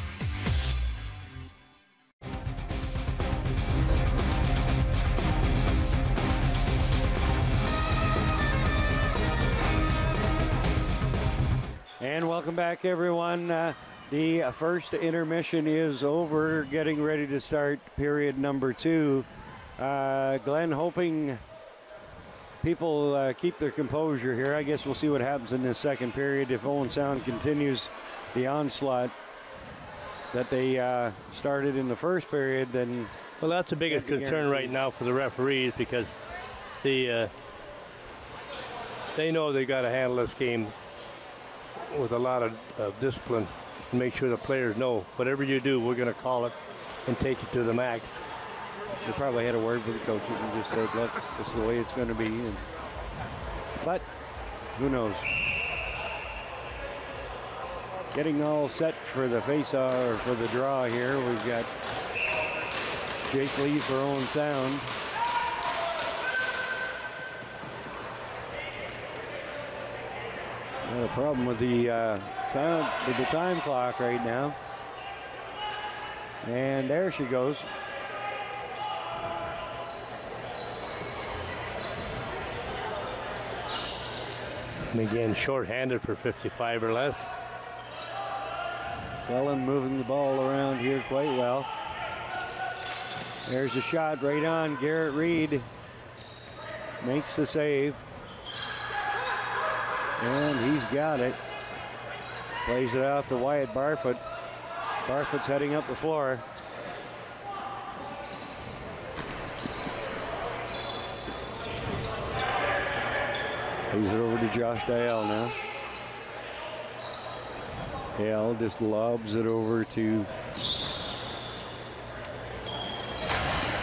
And welcome back, everyone. The first intermission is over, getting ready to start period number 2. Glenn, hoping people keep their composure here. I guess we'll see what happens in this second period. If Owen Sound continues the onslaught that they started in the first period, then... Well, that's the biggest concern right now for the referees, because they know they got to handle this game with a lot of discipline. Make sure the players know whatever you do, we're going to call it and take it to the max. They probably had a word with the coaches and just said, look, this is the way it's going to be. But who knows? Getting all set for the face-off or for the draw here. We've got Jake Lee for Owen Sound. Got a problem with the time clock right now. And there she goes. And again, short-handed for 55 or less. Welland moving the ball around here quite well. There's a shot right on. Garrett Reed makes the save. And he's got it. Plays it off to Wyatt Barfoot. Barfoot's heading up the floor. Plays it over to Josh Dial now. Dial just lobs it over to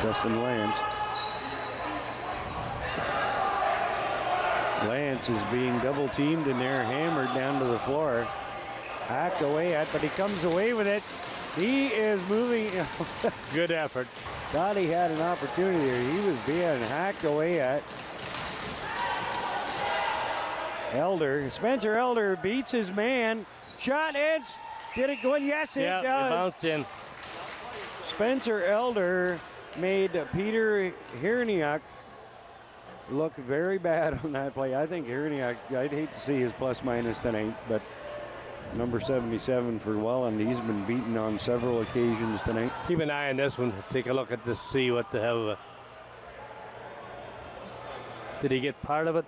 Dustin Lance. Lance is being double teamed and they're hammered down to the floor. Hacked away at, but he comes away with it. He is moving. Good effort. Thought he had an opportunity there. He was being hacked away at. Elder, Spencer Elder beats his man. Shot hits. Did it go in? Yes, it does. It bounced in. Spencer Elder made Peter Hirniak look very bad on that play. I think Hirniak, I'd hate to see his plus-minus tonight, but number 77 for Welland, he's been beaten on several occasions tonight. Keep an eye on this one. Take a look at this, see what the hell. Did he get part of it?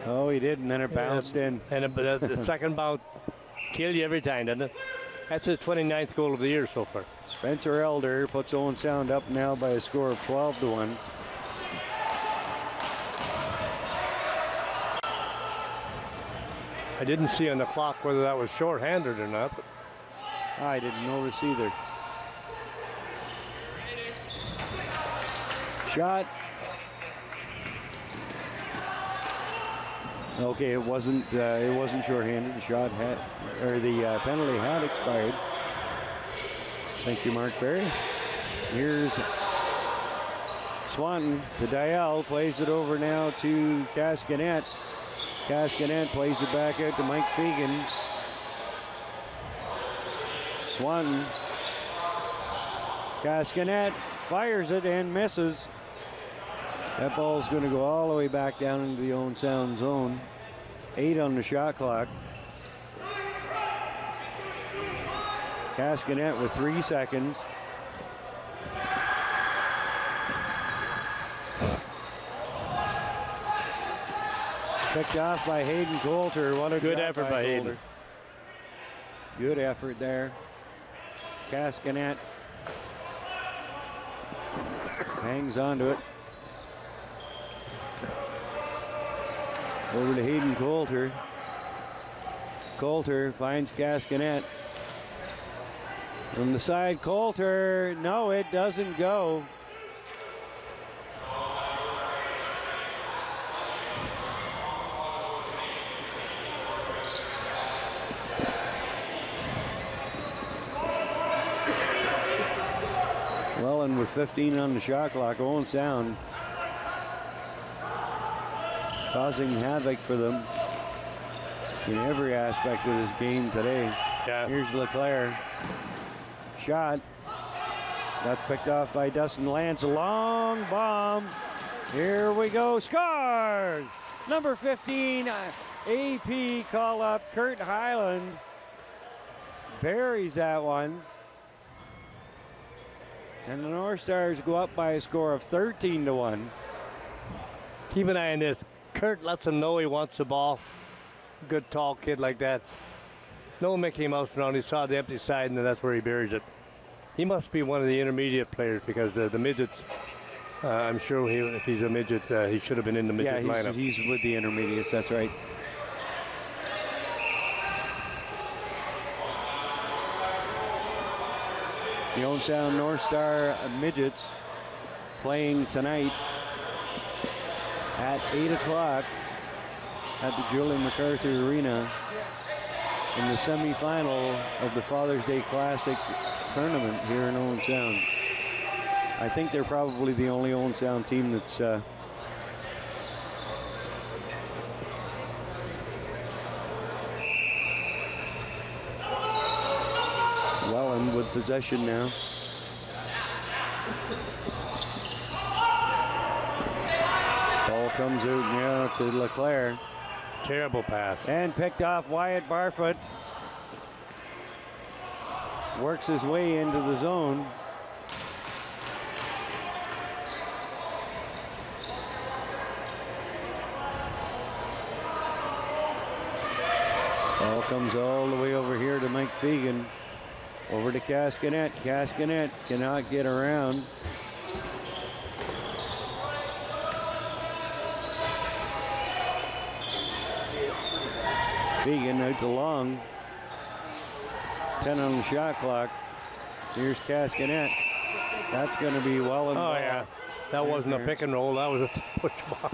Oh, he did, and then it bounced in. And the second bounce killed you every time, doesn't it? That's his 29th goal of the year so far. Spencer Elder puts Owen Sound up now by a score of 12-1. I didn't see on the clock whether that was short-handed or not. But I didn't notice either. Shot. Okay, it wasn't short-handed. The shot had, or the penalty had expired. Thank you, Mark Berry. Here's Swanton. The Dial plays it over now to Cascanet. Cascanet plays it back out to Mike Fegan. Swanton. Cascanet fires it and misses. That ball's going to go all the way back down into the Owen Sound zone. 8 on the shot clock. Cascanet with 3 seconds. Picked off by Hayden Koehler. What a good effort by Hayden. Good effort there. Cascanet hangs onto it. Over to Hayden Koehler. Koehler finds Cascanet. From the side, Koehler. No, it doesn't go. Welland with 15 on the shot clock. Owen Sound causing havoc for them in every aspect of this game today. Yeah. Here's Leclerc. Shot. That's picked off by Dustin Lance. A long bomb. Here we go. Scores! Number 15, AP call-up, Kurt Highland. Buries that one. And the North Stars go up by a score of 13-1. Keep an eye on this. Kurt lets him know he wants the ball. Good tall kid like that. No Mickey Mouse around. He saw the empty side, and that's where he buries it. He must be one of the intermediate players because the midgets, I'm sure if he's a midget, he should have been in the midget lineup. He's with the intermediates, that's right. The Owen Sound North Star midgets playing tonight at 8 o'clock at the Julian MacArthur Arena in the semifinal of the Father's Day Classic tournament here in Owen Sound. I think they're probably the only Owen Sound team that's Welland with possession now. Ball comes out now to Leclerc. Terrible pass. And picked off Wyatt Barfoot. Works his way into the zone. Ball comes all the way over here to Mike Fegan. Over to Cascanet. Cascanet cannot get around. Fegan out to long. 10 on the shot clock. Here's Cascanet. That's going to be Welland. Oh, yeah. That wasn't a pick and roll. That was a push ball.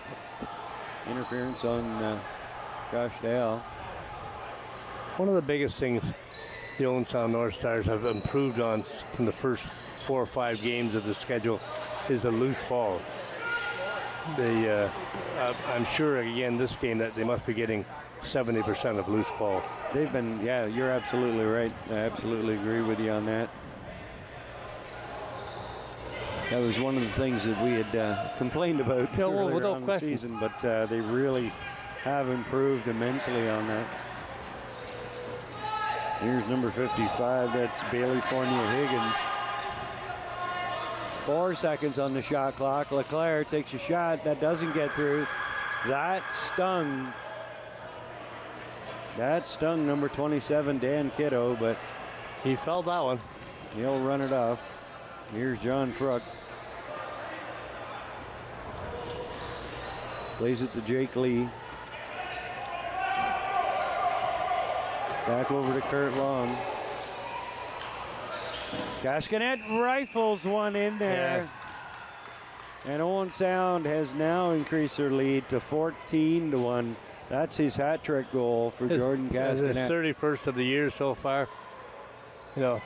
Interference on Josh Dale. One of the biggest things the Owen Sound North Stars have improved on from the first 4 or 5 games of the schedule is a loose ball. They, I'm sure, again, this game that they must be getting 70% of loose ball. They've been, yeah, you're absolutely right. I absolutely agree with you on that. That was one of the things that we had complained about earlier on the season, but they really have improved immensely on that. Here's number 55, that's Bailey Fournier Higgins. 4 seconds on the shot clock. Leclerc takes a shot, that doesn't get through. That stung. That stung number 27, Dan Kiddo, but he felt that one. He'll run it off. Here's John Kruk. Plays it to Jake Lee. Back over to Kurt Long. Cascanet rifles one in there. Yeah. And Owen Sound has now increased their lead to 14-1. That's his hat trick goal for Jordan Cascanet. His 31st of the year so far. You know,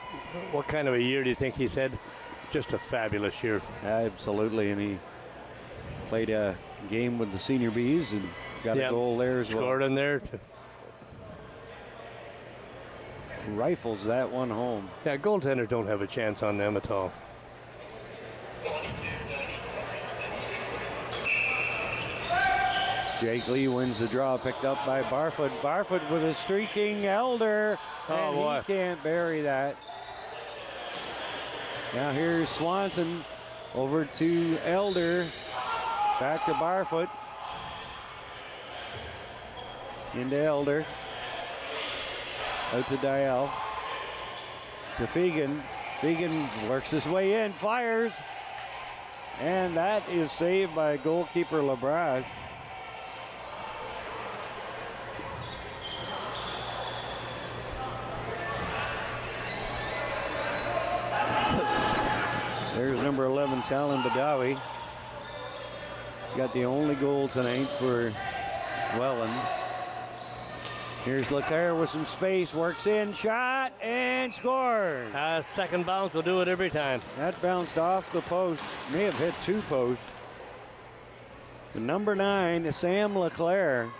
what kind of a year do you think he's had? Just a fabulous year. Absolutely, and he played a game with the Senior Bees and got a goal there as well. Scored in there. Rifles that one home. Yeah, goaltenders don't have a chance on them at all. Jacqueline wins the draw, picked up by Barfoot. Barfoot with a streaking Elder, and boy. he can't bury that. Now here's Swanson over to Elder, back to Barfoot. Into Elder, out to Dial, to Fegan. Fegan works his way in, fires, and that is saved by goalkeeper Labrage. There's number 11, Talon Badawi. Got the only goal tonight for Welland. Here's Leclerc with some space, works in, shot, and scores. Second bounce will do it every time. That bounced off the post, may have hit 2 posts. The number 9, Sam Leclerc.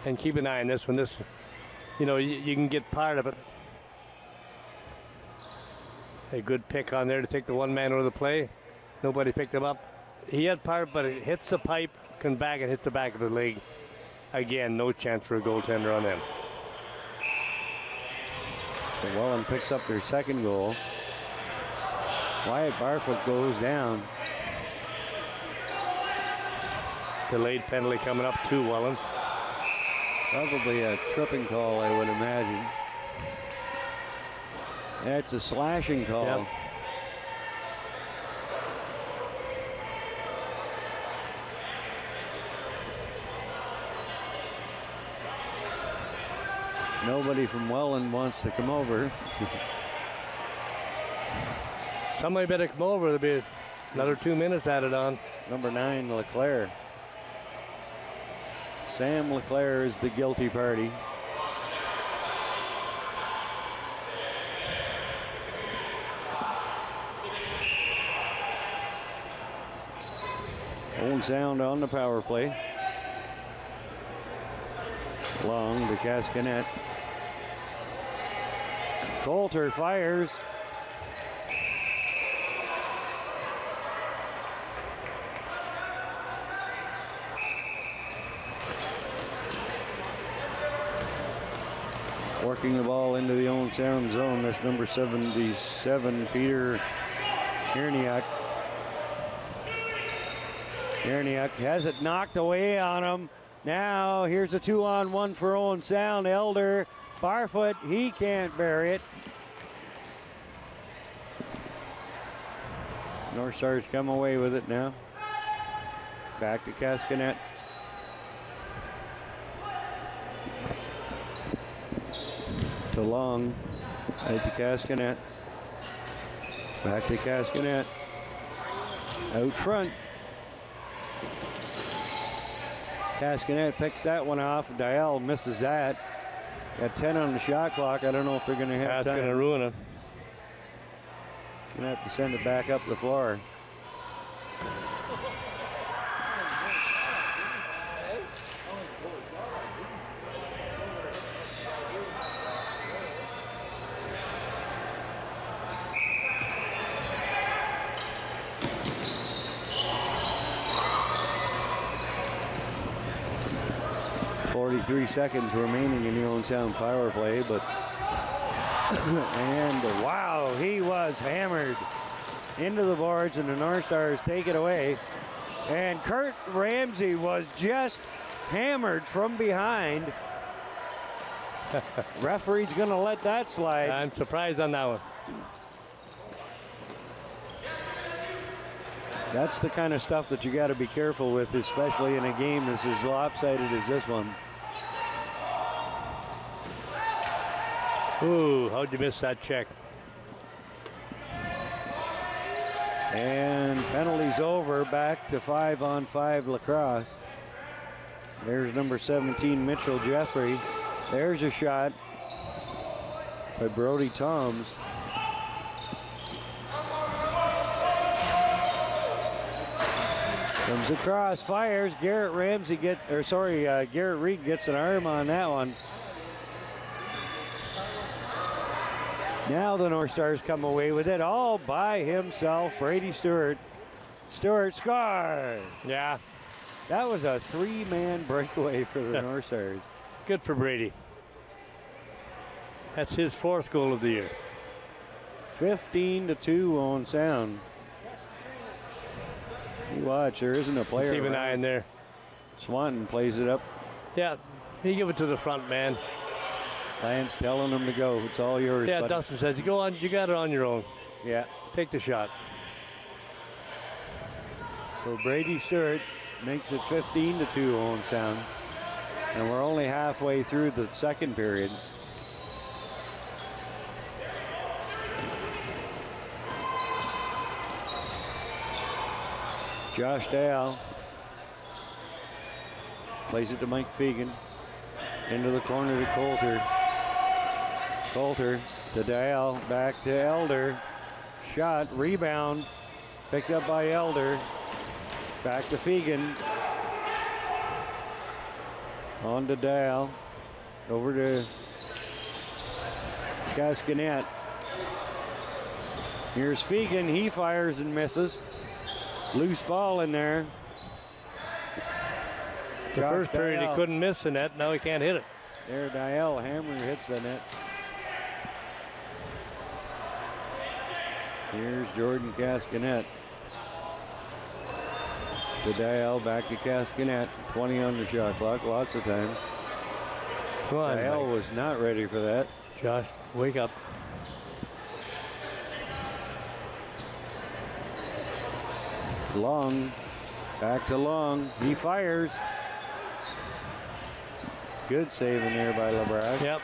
And keep an eye on this one. This, you can get part of it. A good pick on there to take the one man over the play. Nobody picked him up. He had part, but it hits the pipe, comes back and hits the back of the leg. Again, no chance for a goaltender on them. So Welland picks up their second goal. Wyatt Barfoot goes down. Delayed penalty coming up to Welland. Probably a tripping call, I would imagine. That's a slashing call. Yep. Nobody from Welland wants to come over. Somebody better come over. There'll be another 2 minutes added on. Number 9, Leclerc. Sam Leclerc is the guilty party. Owen Sound on the power play. Long to Cascanet. Coulter fires. Working the ball into the Owen Sound zone. That's number 77, Peter Ierniak. Ierniak has it knocked away on him. Now here's a 2-on-1 for Owen Sound. Elder, Barfoot, he can't bury it. North Stars come away with it now. Back to Cascanet. To Long, out to Cascanet. Back to Cascanet. Out front. Cascanet picks that one off. Dial misses that. Got 10 on the shot clock. I don't know if they're going to have time. That's going to ruin it. Going to have to send it back up the floor. .43 seconds remaining in the Owen Sound power play, but and wow, he was hammered into the boards, and the North Stars take it away. And Kurt Ramsey was just hammered from behind. Referee's going to let that slide. I'm surprised on that one. That's the kind of stuff that you got to be careful with, especially in a game that's as lopsided as this one. Ooh, how'd you miss that check? And penalties over, back to 5-on-5 Lacrosse. There's number 17, Mitchell Jeffrey. There's a shot by Brody Toms. Comes across, fires. Garrett Reed gets an arm on that one. Now the North Stars come away with it all by himself. Brady Stewart Stewart scores. Yeah. That was a 3-man breakaway for the North Stars. Good for Brady. That's his 4th goal of the year. 15-2 on Sound. You watch, there isn't a player. Keep an eye in there. Swanton plays it up. Yeah, he give it to the front man. Lance telling him to go. It's all yours. Yeah, buddy. Dustin says, you go on, you got it on your own. Yeah. Take the shot. So Brady Stewart makes it 15-2 on Sound. And we're only halfway through the second period. Josh Dale plays it to Mike Fegan. Into the corner to Coulter. Coulter to Dale. Back to Elder. Shot. Rebound. Picked up by Elder. Back to Fegan. On to Dale. Over to Cascanet. Here's Fegan. He fires and misses. Loose ball in there. The first period he couldn't miss the net. Now he can't hit it. There, Dial hammer hits the net. Here's Jordan Cascanet. To Dial, back to Cascanet. 20 on the shot clock, lots of time. Come on, Dial was not ready for that. Josh, wake up. Long, back to Long. He fires. Good save in there by LeBron. Yep.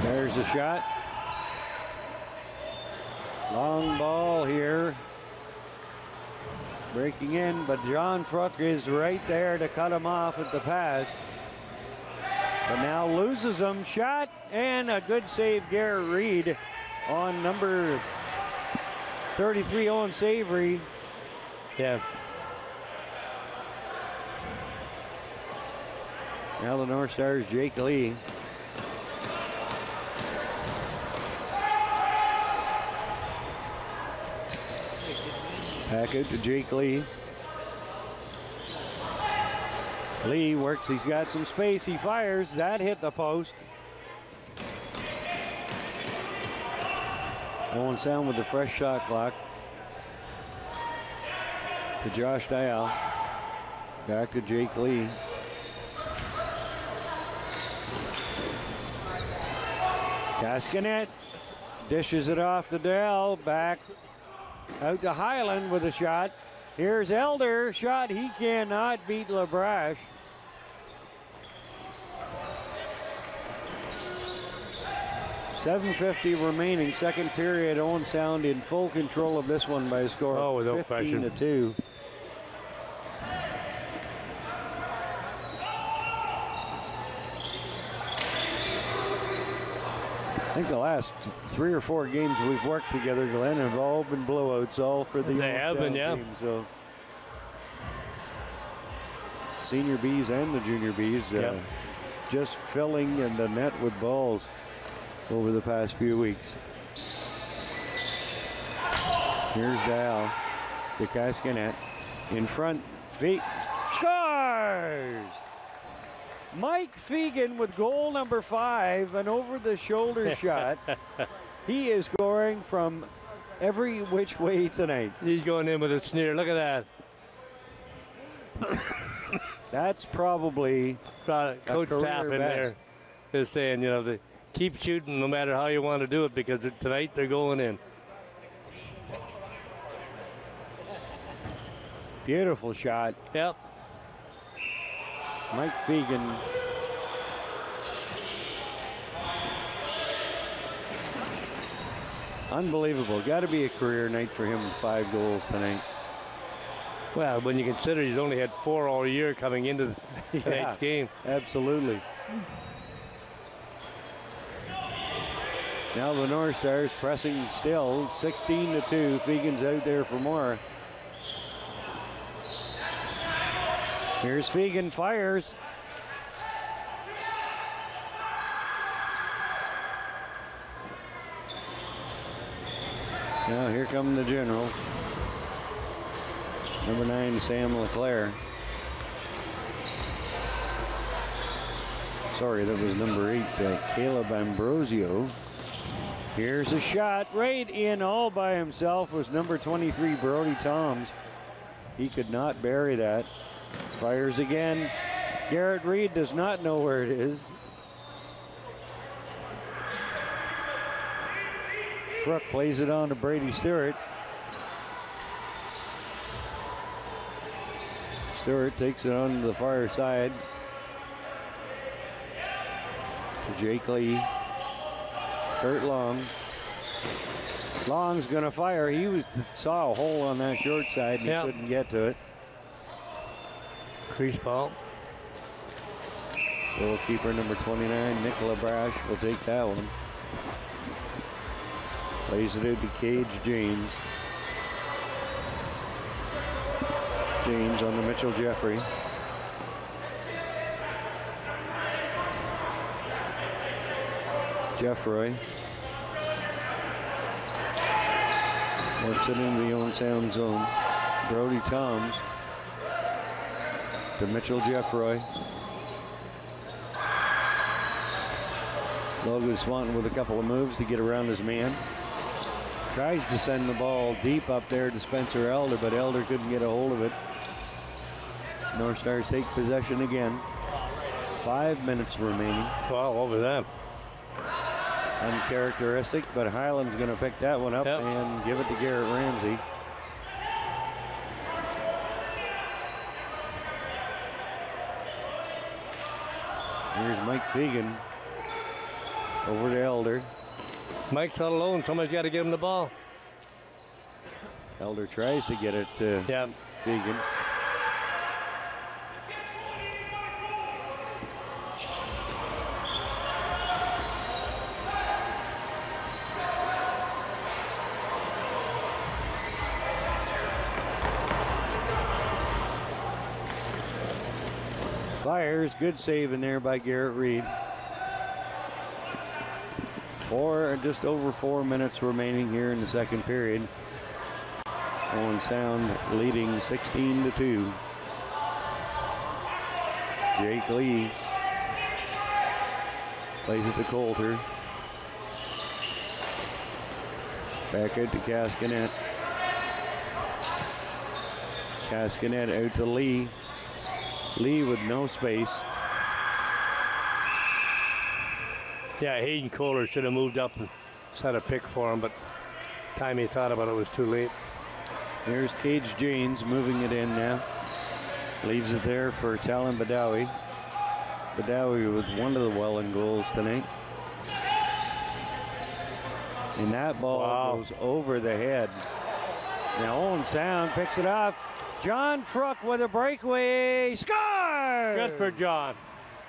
There's the shot. Long ball here. Breaking in, but John Kruk is right there to cut him off at the pass. But now loses him. Shot and a good save, Garrett Reed on number 33, Owen Savory. Yeah. Now the North Stars, Jake Lee. Back out to Jake Lee. Lee works, he's got some space, he fires, that hit the post. Owen Sound with the fresh shot clock. To Josh Dial. Back to Jake Lee. Cascanet dishes it off to Dell. Back out to Highland with a shot. Here's Elder. Shot. He cannot beat LeBrash. .750 remaining. Second period. Owen Sound in full control of this one by a score of 15-2. I think the last 3 or 4 games we've worked together, Glenn, have all been blowouts, all for the They have been, yeah. team. So senior Bs and the junior Bs just filling in the net with balls over the past few weeks. Here's Dal to Cascanet in front. Feet scores. Mike Fegan with goal number 5, an over-the-shoulder shot. He is scoring from every which way tonight. He's going in with a sneer. Look at that. That's probably Coach Tapp in there is saying, you know, they keep shooting no matter how you want to do it, because tonight they're going in. Beautiful shot. Yep. Mike Fegan. Unbelievable. Got to be a career night for him with 5 goals tonight. Well, when you consider he's only had 4 all year coming into tonight's game. Absolutely. Now the North Stars pressing still, 16-2. Fegan's out there for more. Here's Fegan, fires. Now here come the Generals. Number 9, Sam LeClaire. Sorry, that was number 8, Caleb Ambrosio. Here's a shot right in all by himself was number 23, Brody Toms. He could not bury that. Fires again. Garrett Reed does not know where it is. Kruk plays it on to Brady Stewart. Stewart takes it on to the far side to Jake Lee. Kurt Long. Long's gonna fire. He saw a hole on that short side and he couldn't get to it. Crease ball. Goalkeeper number 29, Nicola Brash, will take that one. Plays it out to Cage James. James on the Mitchell Jeffrey. Jeffroy works it into the Owen Sound zone. Brody Toms to Mitchell Jeffroy. Logan Swanton with a couple of moves to get around his man. Tries to send the ball deep up there to Spencer Elder, but Elder couldn't get a hold of it. North Stars take possession again. 5 minutes remaining. Wow, over that. Uncharacteristic, but Highland's going to pick that one up and give it to Garrett Ramsey. Here's Mike Fegan over to Elder. Mike's all alone. Somebody's got to give him the ball. Elder tries to get it to Fegan. Fires, good save in there by Garrett Reed. Just over 4 minutes remaining here in the second period. Owen Sound leading 16-2. Jake Lee plays it to Coulter. Back out to Cascanet. Cascanet out to Lee. Lee with no space. Yeah, Hayden Koehler should have moved up and set a pick for him, but time he thought about it was too late. Here's Cage James moving it in now. Leaves it there for Talon Badawi. Badawi with one of the Welland goals tonight. And that ball goes over the head. Now Owen Sound picks it up. John Fruk with a breakaway. Score! Good for John.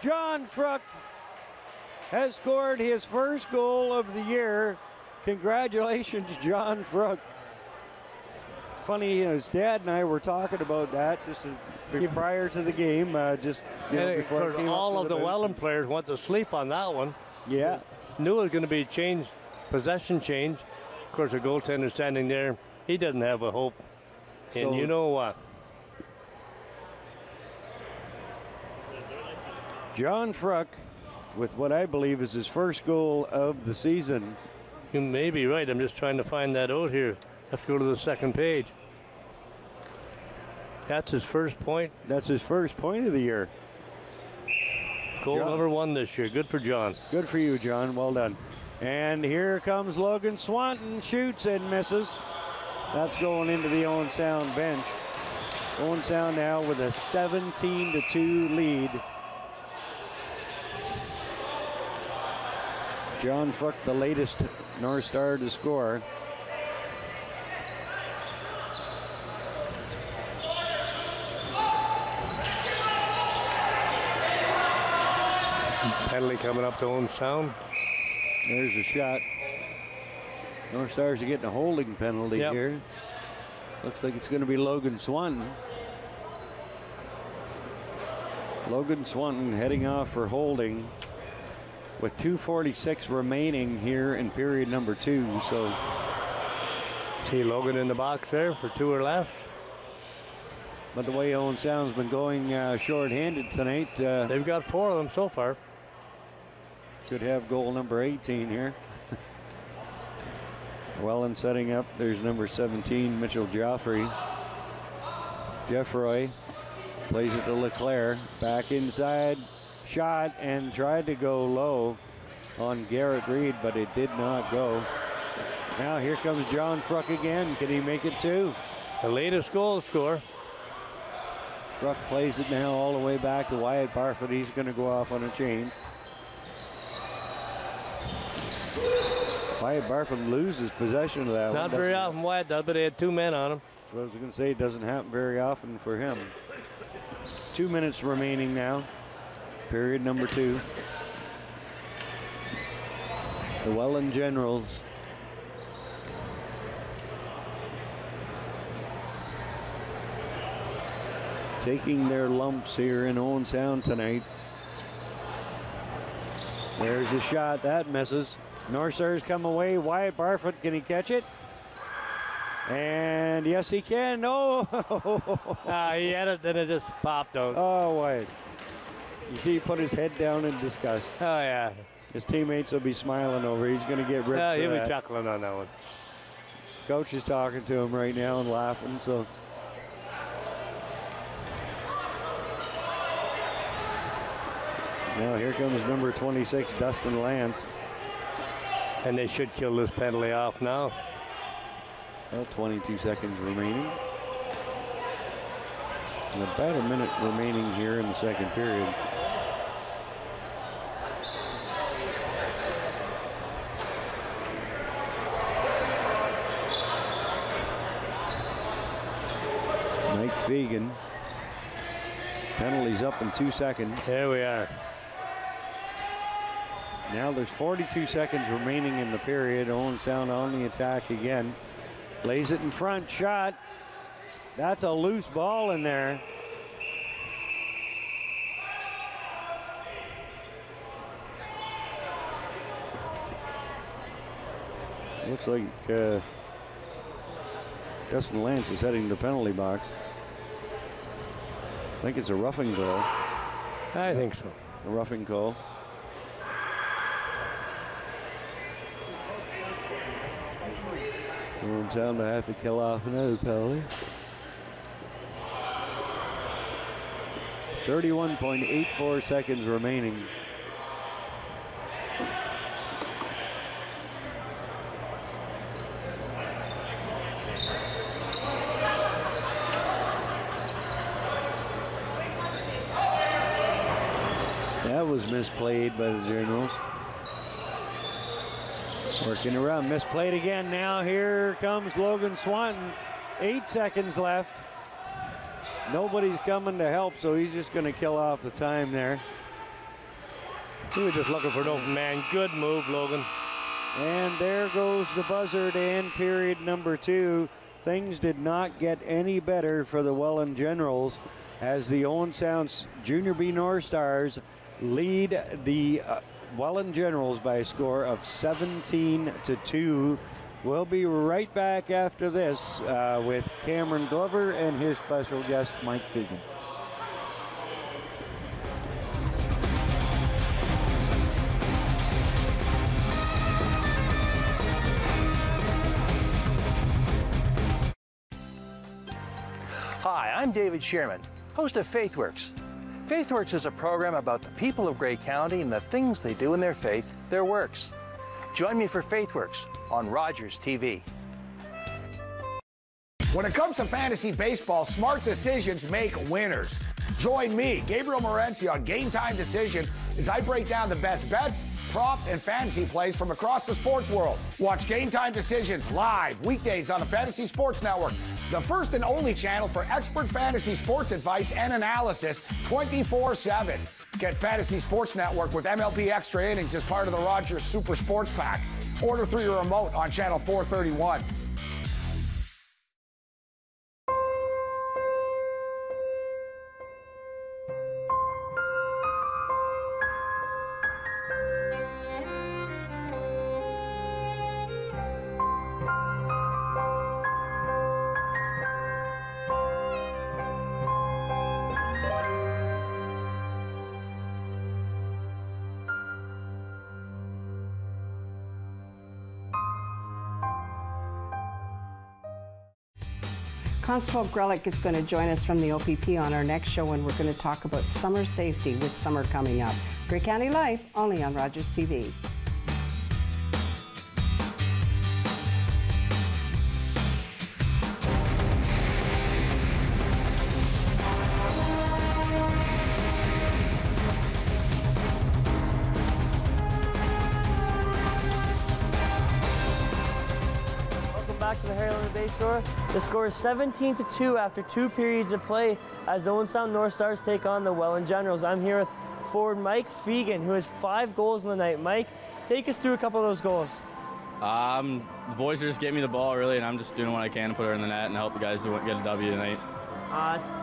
John Fruk has scored his first goal of the year. Congratulations, John Fruk. Funny, his dad and I were talking about that just prior to the game. Before all of the Welland players went to sleep on that one. Yeah. Knew it was going to be changed, possession change. Of course, the goaltender standing there, he doesn't have a hope. And you know what? John Fruk with what I believe is his first goal of the season. You may be right. I'm just trying to find that out here. Let's go to the second page. That's his first point. That's his first point of the year. Goal number 1 this year. Good for John. Good for you, John. Well done. And here comes Logan Swanton. Shoots and misses. That's going into the Owen Sound bench. Owen Sound now with a 17-2 lead. John Fruk, the latest North Star to score. Penalty coming up to Owen Sound. There's a shot. North Stars are getting a holding penalty here. Looks like it's going to be Logan Swanton. Logan Swanton heading off for holding with 2:46 remaining here in period number 2. So See Logan in the box there for 2 or less. But the way Owen Sound's been going short-handed tonight. They've got 4 of them so far. Could have goal number 18 here. Welland setting up. There's number 17, Mitchell Joffrey. Jeffroy plays it to Leclerc. Back inside. Shot and tried to go low on Garrett Reed, but it did not go. Now here comes John Kruk again. Can he make it too? The latest goal scorer. Kruk plays it now all the way back to Wyatt Barfoot. He's going to go off on a change. Wyatt Barfoot loses possession of that. Not very often Wyatt does, but they had 2 men on him. That's what I was going to say. It doesn't happen very often for him. 2 minutes remaining now. Period number 2. The Welland Generals taking their lumps here in Owen Sound tonight. There's a shot. That misses. North Stars come away. Wyatt Barfoot, can he catch it? And yes, he can. No. He had it, then it just popped out. Oh, Wyatt. You see, he put his head down in disgust. Oh, yeah. His teammates will be smiling over. He's going to get ripped. Yeah, he'll for be chuckling on that one. Coach is talking to him right now and laughing, so. Now here comes number 26, Dustin Lance. And they should kill this penalty off now. Well, 22 seconds remaining. And about a minute remaining here in the second period. Mike Fegan. Penalties up in 2 seconds. There we are. Now there's 42 seconds remaining in the period. Owen Sound on the attack again. Lays it in front, shot. That's a loose ball in there. Looks like Dustin Lance is heading to the penalty box. I think it's a roughing call. I think so. A roughing call. Owen Sound to have to kill off another penalty. 31.84 seconds remaining. That was misplayed by the Generals. Working around, misplayed again. Now here comes Logan Swanton. 8 seconds left. Nobody's coming to help, so he's just going to kill off the time there. He was just looking for an open man. Good move, Logan. And there goes the buzzer to end period number 2. Things did not get any better for the Welland Generals as the Owen Sound Junior B North Stars lead the Welland Generals by a score of 17-2. We'll be right back after this with Cameron Glover and his special guest, Mike Fegan. Hi, I'm David Shearman, host of FaithWorks. FaithWorks is a program about the people of Grey County and the things they do in their faith, their works. Join me for FaithWorks on Rogers TV. When it comes to fantasy baseball, smart decisions make winners. Join me, Gabriel Morency, on Game Time Decision as I break down the best bets, props, and fantasy plays from across the sports world. Watch Game Time Decisions live weekdays on the Fantasy Sports Network, the first and only channel for expert fantasy sports advice and analysis 24/7. Get Fantasy Sports Network with MLB Extra Innings as part of the Rogers Super Sports Pack. Order through your remote on channel 431. Constable Grelick is going to join us from the OPP on our next show, and we're going to talk about summer safety with summer coming up. Grey County Life, only on Rogers TV. Back to the Herald and the Bay Shore. The score is 17-2 after 2 periods of play as Owen Sound North Stars take on the Welland Generals. I'm here with forward Mike Fegan, who has 5 goals in the night. Mike, take us through a couple of those goals. The boys just gave me the ball, really, and I'm just doing what I can to put her in the net and help the guys get a W tonight.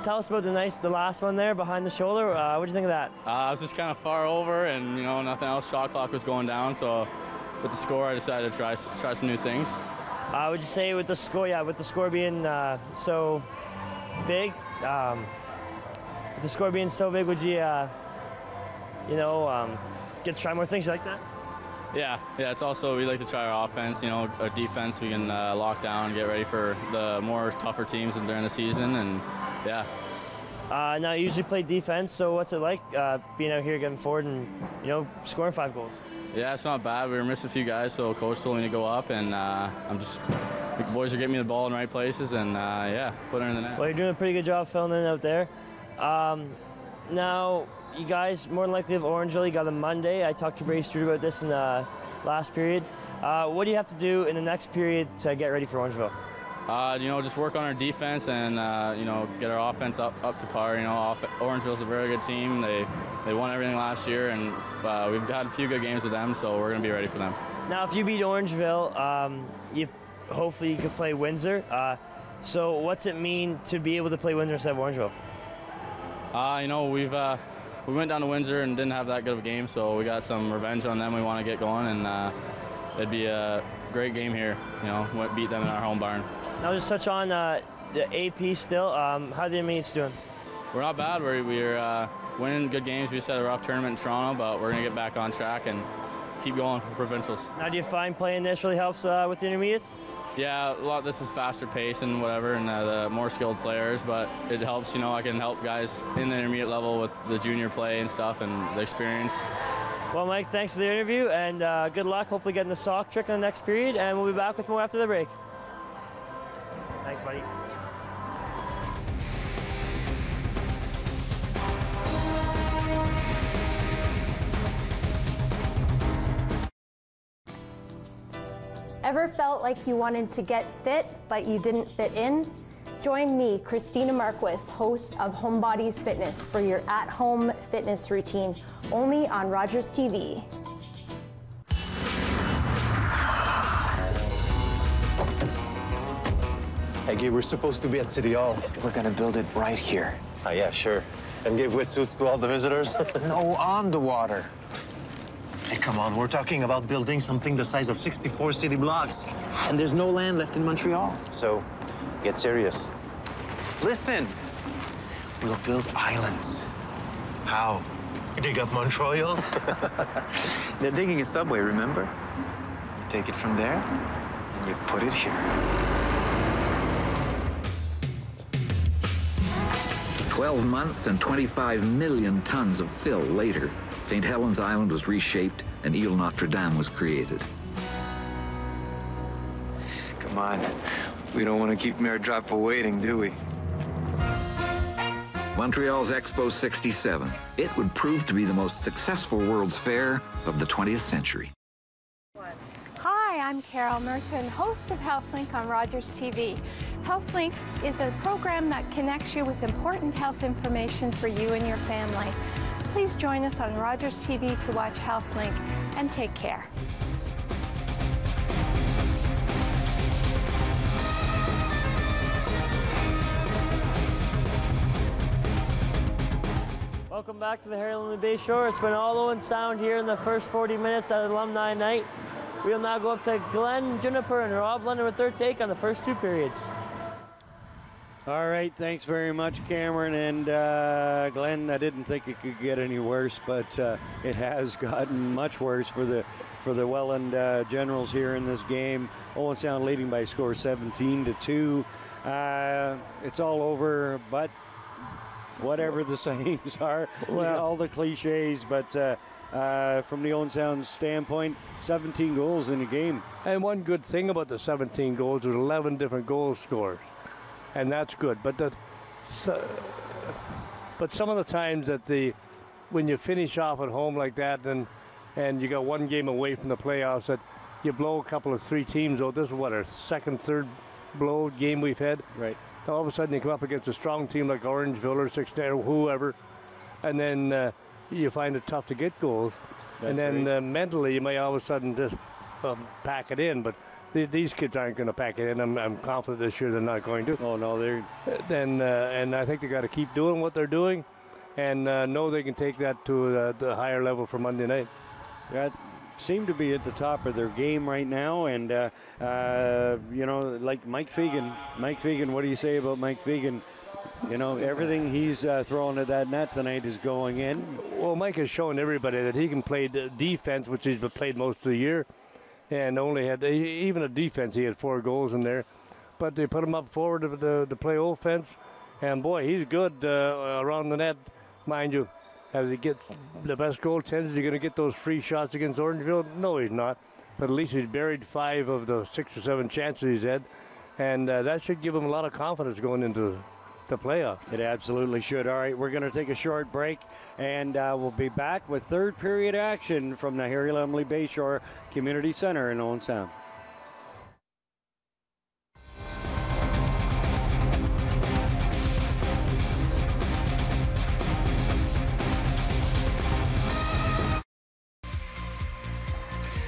Tell us about the last one there behind the shoulder. What did you think of that? I was just kind of far over, and nothing else. Shot clock was going down, so with the score, I decided to try some new things. Would you say with the score being so big, with the score being so big, would you, get to try more things? You like that? Yeah. It's also, we like to try our offense. Our defense, we can lock down and get ready for the more tougher teams during the season, and yeah. Now, you usually play defense, so what's it like being out here getting forward and, scoring 5 goals? Yeah, it's not bad. We were missing a few guys, so coach told me to go up, and the boys are getting me the ball in the right places, and put her in the net. Well, you're doing a pretty good job filling in out there. Now, you guys more than likely have Orangeville. You got them Monday. I talked to Ray Strude about this in the last period. What do you have to do in the next period to get ready for Orangeville? Just work on our defense and, get our offense up to par. Orangeville's a very good team. They won everything last year, and we've had a few good games with them, so we're going to be ready for them. Now, if you beat Orangeville, hopefully you could play Windsor. So what's it mean to be able to play Windsor instead of Orangeville? We went down to Windsor and didn't have that good of a game, so we got some revenge on them. We want to get going, and it'd be a great game here. Beat them in our home barn. Now just touch on the AP still. How are the Intermediates doing? We're not bad. We're winning good games. We just had a rough tournament in Toronto, but we're going to get back on track and keep going for provincials. Now, do you find playing this really helps with the Intermediates? Yeah, a lot of this is faster pace and whatever, and the more skilled players, but it helps. I can help guys in the intermediate level with the junior play and stuff and the experience. Well, Mike, thanks for the interview, and good luck. Hopefully getting the sock trick in the next period, and we'll be back with more after the break. Thanks, buddy. Ever felt like you wanted to get fit, but you didn't fit in? Join me, Christina Marquis, host of Homebodies Fitness, for your at-home fitness routine, only on Rogers TV. Hey, Gabe, we're supposed to be at City Hall. We're gonna build it right here. Yeah, sure. And give wetsuits to all the visitors? No, on the water. Hey, come on, we're talking about building something the size of 64 city blocks. And there's no land left in Montreal. So, get serious. Listen, we'll build islands. How? Dig up Montreal? They're digging a subway, remember? You take it from there, and you put it here. 12 months and 25 million tons of fill later, St. Helens Island was reshaped and Ile Notre Dame was created. Come on, we don't want to keep Mayor Drapeau waiting, do we? Montreal's Expo 67. It would prove to be the most successful World's Fair of the 20th century. Hi, I'm Carol Merton, host of HealthLink on Rogers TV. HealthLink is a program that connects you with important health information for you and your family. Please join us on Rogers TV to watch HealthLink, and take care. Welcome back to the Herald and the Bay Shore. It's been all Owen Sound here in the first 40 minutes at Alumni Night. We'll now go up to Glenn Juniper and Rob London with their take on the first 2 periods. All right, thanks very much, Cameron. And Glenn, I didn't think it could get any worse, but it has gotten much worse for the Welland Generals here in this game. Owen Sound leading by a score 17-2. it's all over, but whatever the sayings are, Well, all the cliches, but from the Owen Sound standpoint, 17 goals in a game. And one good thing about the 17 goals was 11 different goal scorers, and that's good. But some of the times that when you finish off at home like that, and you got one game away from the playoffs, that you blow a couple of 3 teams. Oh, this is what, our second, third blow game we've had. Right. All of a sudden you come up against a strong team like Orangeville or 16 or whoever, and then you find it tough to get goals. That's and then right. Mentally you may all of a sudden just pack it in. But these kids aren't going to pack it in. I'm confident this year they're not going to. Oh no, they're. And I think they got to keep doing what they're doing, and know they can take that to the higher level for Monday night. That seem to be at the top of their game right now, and you know, like Mike Fegan. Mike Fegan, what do you say about Mike Fegan? You know, everything he's throwing at that net tonight is going in. Well, Mike has shown everybody that he can play defense, which he's played most of the year, and only had, even a defense, he had 4 goals in there. But they put him up forward to play offense, and boy, he's good around the net, mind you. As he gets the best goaltenders, is he going to get those free shots against Orangeville? No, he's not. But at least he's buried 5 of the 6 or 7 chances he's had, and that should give him a lot of confidence going into the playoffs. It absolutely should. All right, we're going to take a short break, and we'll be back with third period action from the Harry Lumley Bayshore Community Center in Owen Sound.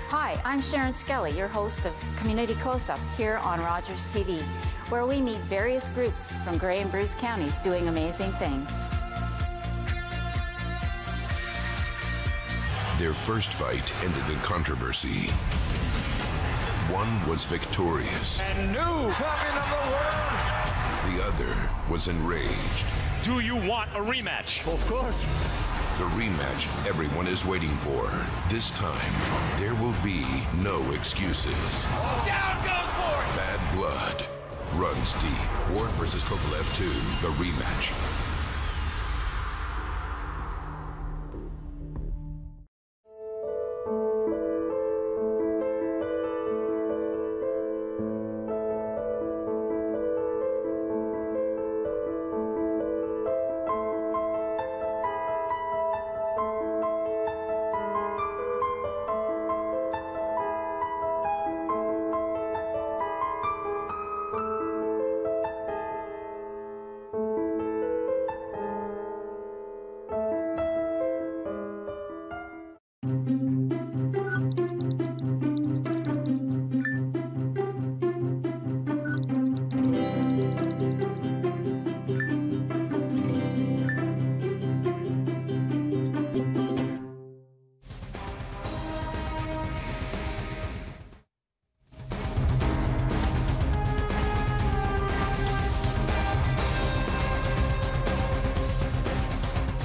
Hi, I'm Sharon Skelly, your host of Community Close-Up here on Rogers TV, where we meet various groups from Grey and Bruce counties doing amazing things. Their first fight ended in controversy. One was victorious. And new champion of the world! The other was enraged. Do you want a rematch? Of course. The rematch everyone is waiting for. This time, there will be no excuses. Down goes Ward! Bad blood runs deep. Ward versus Koehler 2, the rematch.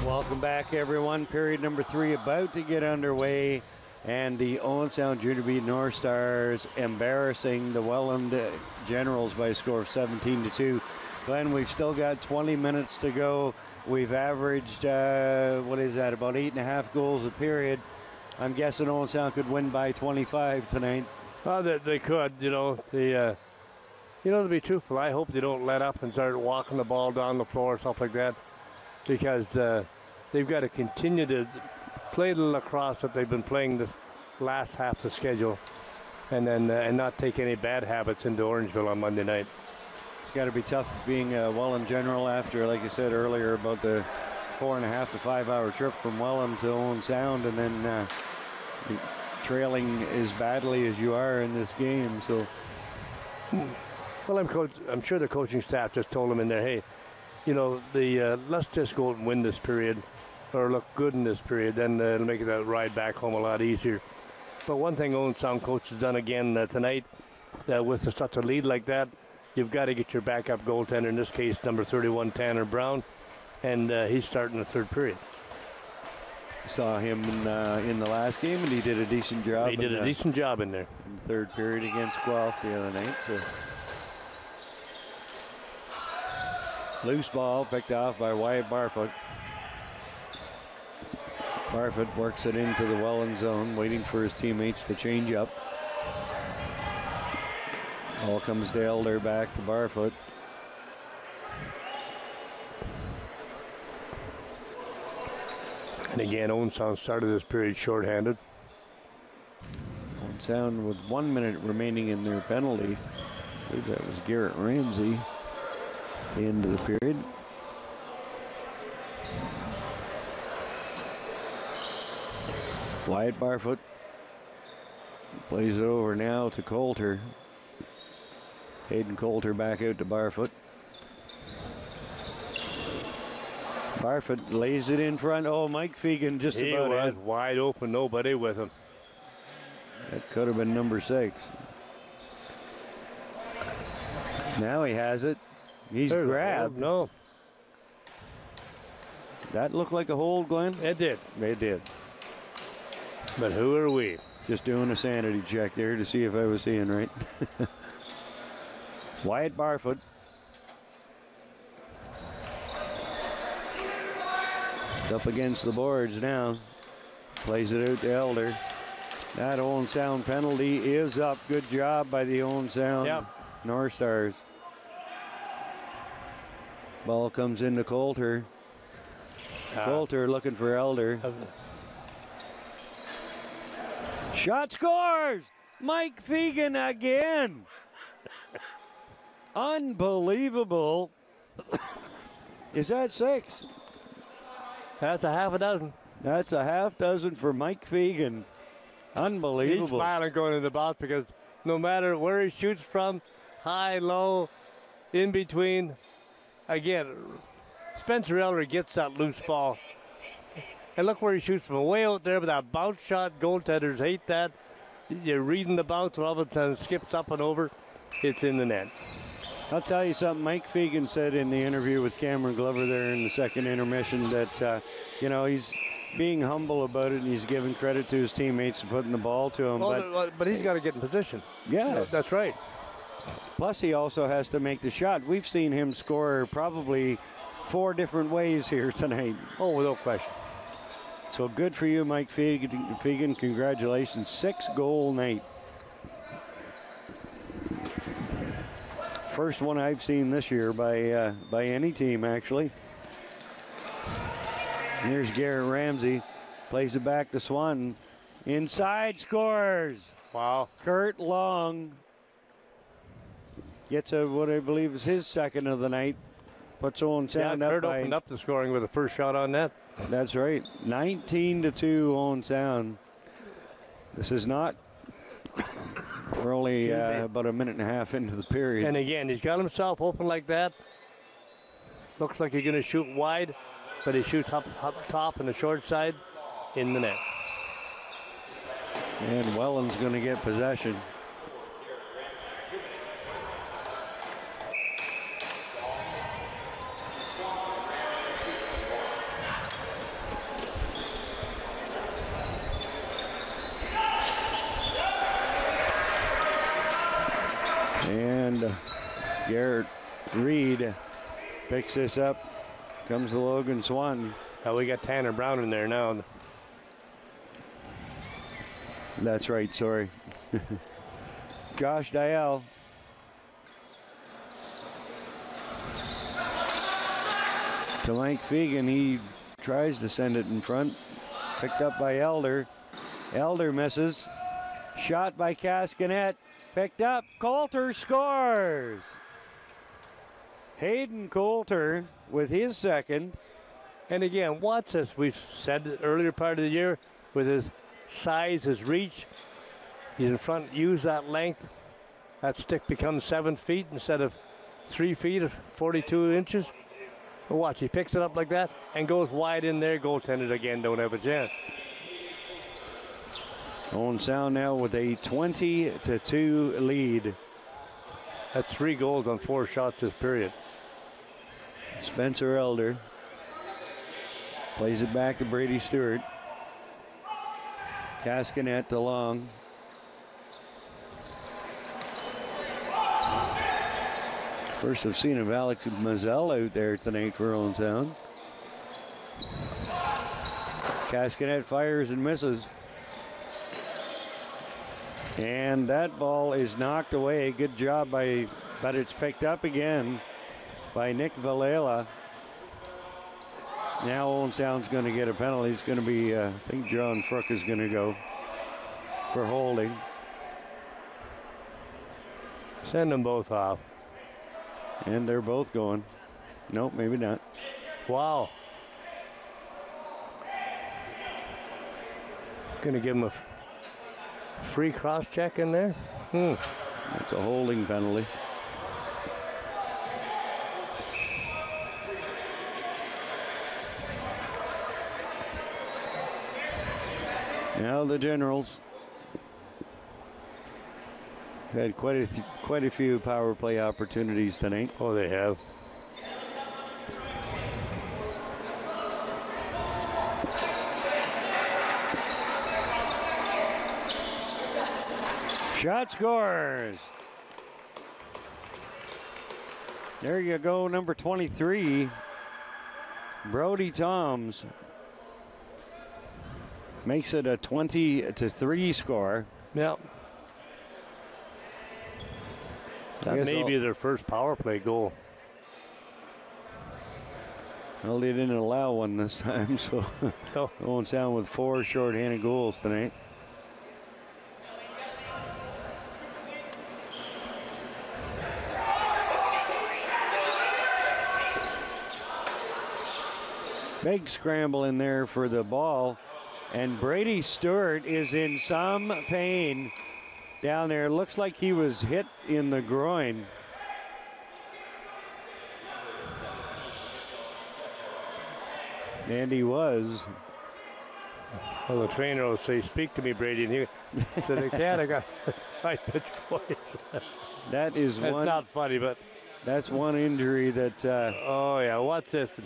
Welcome back, everyone. Period number 3 about to get underway, and the Owen Sound Jr. beat North Stars, embarrassing the Welland Generals by a score of 17-2. Glenn, we've still got 20 minutes to go. We've averaged, what is that, about 8.5 goals a period. I'm guessing Owen Sound could win by 25 tonight. Oh, they could, you know. To be truthful, I hope they don't let up and start walking the ball down the floor or stuff like that, because they've got to continue to play the lacrosse that they've been playing the last half of the schedule, and then and not take any bad habits into Orangeville on Monday night. It's got to be tough being a Welland General after, like you said earlier, about the 4.5 to 5 hour trip from Welland to Owen Sound, and then trailing as badly as you are in this game. So, well, I'm sure the coaching staff just told them in there, hey, you know, let's just go and win this period, or look good in this period, then it'll make that ride back home a lot easier. But one thing Owen Sound coach has done again tonight, with such a lead like that, you've got to get your backup goaltender, in this case number 31, Tanner Brown, and he's starting the third period. Saw him in the last game, and he did a decent job. He did a decent job in there. In the third period against Guelph the other night. So. Loose ball picked off by Wyatt Barfoot. Barfoot works it into the Welland zone, waiting for his teammates to change up. Ball comes to Elder, back to Barfoot. And again, Owen Sound started this period shorthanded. Owen Sound with 1 minute remaining in their penalty. I believe that was Garrett Ramsey. The end of the period. Wyatt Barfoot plays it over now to Koehler. Hayden Koehler back out to Barfoot. Barfoot lays it in front. Oh, Mike Fegan just he about was had. wide open, nobody with him. That could have been number 6. Now he has it. He's There's grabbed. No. That looked like a hold, Glenn? It did. It did. But who are we? Just doing a sanity check there to see if I was seeing right. Wyatt Barfoot. Up against the boards now. Plays it out to Elder. That Owen Sound penalty is up. Good job by the Owen Sound North Stars. Ball comes into Koehler. Koehler looking for Elder. Shot scores! Mike Fegan again. Unbelievable. Is that 6? That's a half a dozen. That's a half dozen for Mike Fegan. Unbelievable. He's smiling going in the box because no matter where he shoots from, high, low, in between, again, Spencer Elder gets that loose ball. And look where he shoots from, way out there with that bounce shot. Goaltenders hate that. You're reading the bounce and all of a sudden it skips up and over. It's in the net. I'll tell you something. Mike Fegan said in the interview with Cameron Glover there in the second intermission that, you know, he's being humble about it and he's giving credit to his teammates and putting the ball to him. But he's got to get in position. Yeah. That's right. Plus, he also has to make the shot. We've seen him score probably 4 different ways here tonight. Oh, without question. So good for you, Mike Fegan. Congratulations. 6-goal night. First one I've seen this year by any team, actually. And here's Garrett Ramsey. Plays it back to Swanton. Inside, scores. Wow. Kurt Long gets what I believe is his second of the night. Puts Owen Sound up. Kurt opened up the scoring with the first shot on net. That's right. 19-2 Owen Sound. This is not. We're only about a minute and a half into the period. And again, he's got himself open like that. Looks like he's going to shoot wide, but he shoots up top and the short side in the net. And Welland's going to get possession. And Garrett Reed picks this up. Comes to Logan Swanton. Oh, we got Tanner Brown in there now. That's right, sorry. Josh Dial. To Mike Fegan, he tries to send it in front. Picked up by Elder. Elder misses. Shot by Cascanet. Picked up. Koehler scores. Hayden Koehler with his second. And again, watch this. We've said it earlier part of the year with his size, his reach. He's in front, use that length. That stick becomes 7 feet instead of 3 feet, 42 inches. But watch, he picks it up like that and goes wide in there. Goaltenders again don't have a chance. Owen Sound now with a 20-2 lead. That's 3 goals on 4 shots this period. Spencer Elder plays it back to Brady Stewart. Cascanet to Long. First I've seen of Alex Mazzell out there tonight for Owen Sound. Cascanet fires and misses. And that ball is knocked away. Good job but it's picked up again by Nick Valela. Now Owen Sound's going to get a penalty. It's going to be, I think John Kruk is going to go for holding. Send them both off. And they're both going. Nope, maybe not. Wow. Going to give him a free cross check in there. It's a holding penalty. Now the Generals had quite a few power play opportunities tonight. Oh, they have. Shot scores. There you go, number 23, Brody Toms. Makes it a 20-3 score. Yep. That may be their first power play goal. Well, they didn't allow one this time, so Owen Sound with 4 shorthanded goals tonight. Big scramble in there for the ball. And Brady Stewart is in some pain down there. Looks like he was hit in the groin. And he was. Well, the trainer will say, "Speak to me, Brady." And he said, "I can't. I got high pitch voice." That is one. That's not funny, but that's one injury that. Oh yeah, watch this.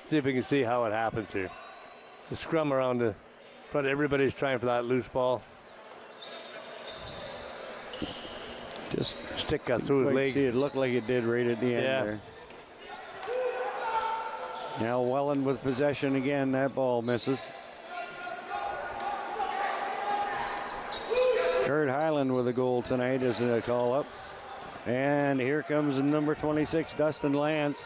See if we can see how it happens here. The scrum around the front. Everybody's trying for that loose ball. Just stick got through his leg. See, it looked like it did right at the end there. Now Welland with possession again. That ball misses. Kurt Highland with a goal tonight as a call-up. And here comes number 26, Dustin Lance.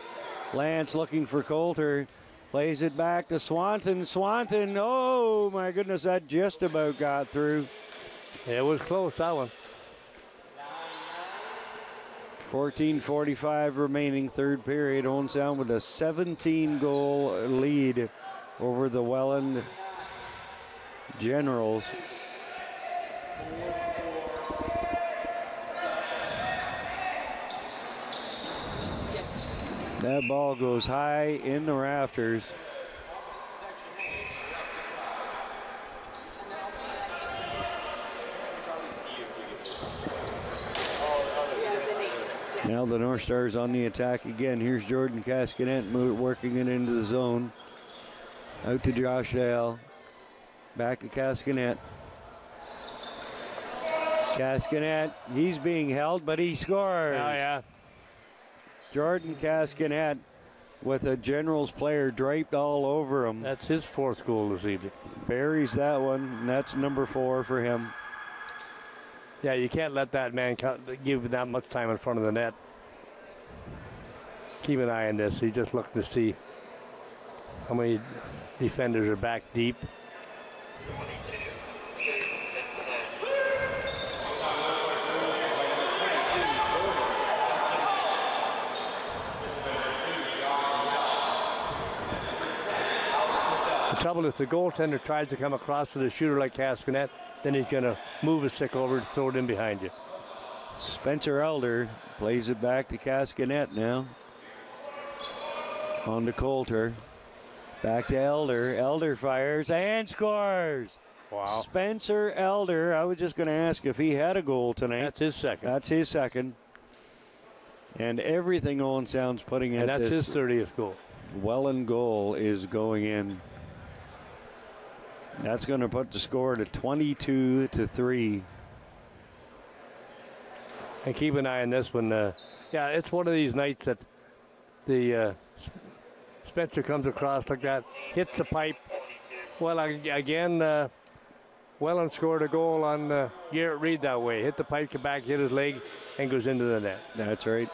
Lance looking for Coulter. Plays it back to Swanton. Swanton, oh my goodness, that just about got through. It was close, that one. 14:45 remaining, third period. Owen Sound with a 17-goal lead over the Welland Generals. That ball goes high in the rafters. Now the North Stars on the attack again. Here's Jordan Cascanet working it into the zone. Out to Josh Dale. Back to Cascanet. Cascanet, he's being held, but he scores. Oh, yeah. Jordan Cascanet with a Generals player draped all over him. That's his 4th goal this evening. Buries that one, and that's number 4 for him. Yeah, you can't let that man give that much time in front of the net. Keep an eye on this. He's just looking to see how many defenders are back deep. The trouble is, if the goaltender tries to come across with a shooter like Cascanet, then he's going to move his stick over and throw it in behind you. Spencer Elder plays it back to Cascanet now. On to Coulter. Back to Elder. Elder fires and scores. Wow. Spencer Elder. I was just going to ask if he had a goal tonight. That's his second. That's his second. And everything Owen Sound's putting at that's this his 30th goal. Welland goal is going in. That's going to put the score to 22-3. And keep an eye on this one. Yeah, it's one of these nights that the Spencer comes across like that, hits the pipe. Well, again, Welland scored a goal on Garrett Reed that way. Hit the pipe, come back, hit his leg, and goes into the net. That's right.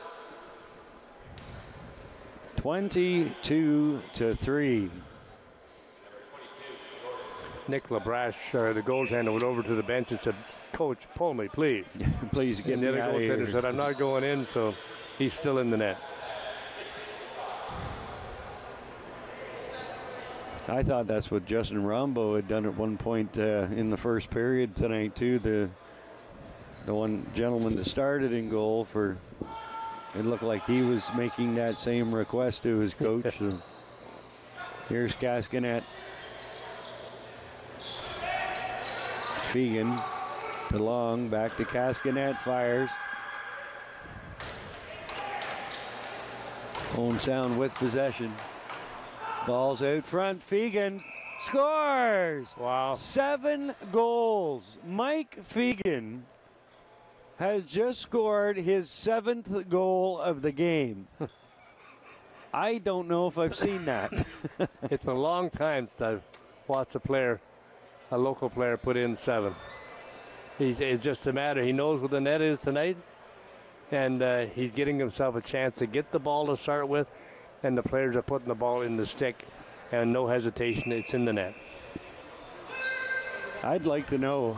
22-3. Nick LaBrache, the goaltender, went over to the bench and said, "Coach, pull me, please." Please get me out of here. And the other goaltender said, "I'm not going in," so he's still in the net. I thought that's what Justin Rombo had done at one point in the first period tonight, too. The one gentleman that started in goal for, it looked like he was making that same request to his coach. So here's Cascanet. Fegan to Long, back to Cascanet, fires. Owen Sound with possession. Ball's out front. Fegan scores. Wow. 7 goals. Mike Fegan has just scored his 7th goal of the game. I don't know if I've seen that. It's been a long time since I've watched a local player, put in 7. It's just a matter. He knows where the net is tonight, and he's getting himself a chance to get the ball to start with, and the players are putting the ball in the stick, and no hesitation, it's in the net. I'd like to know.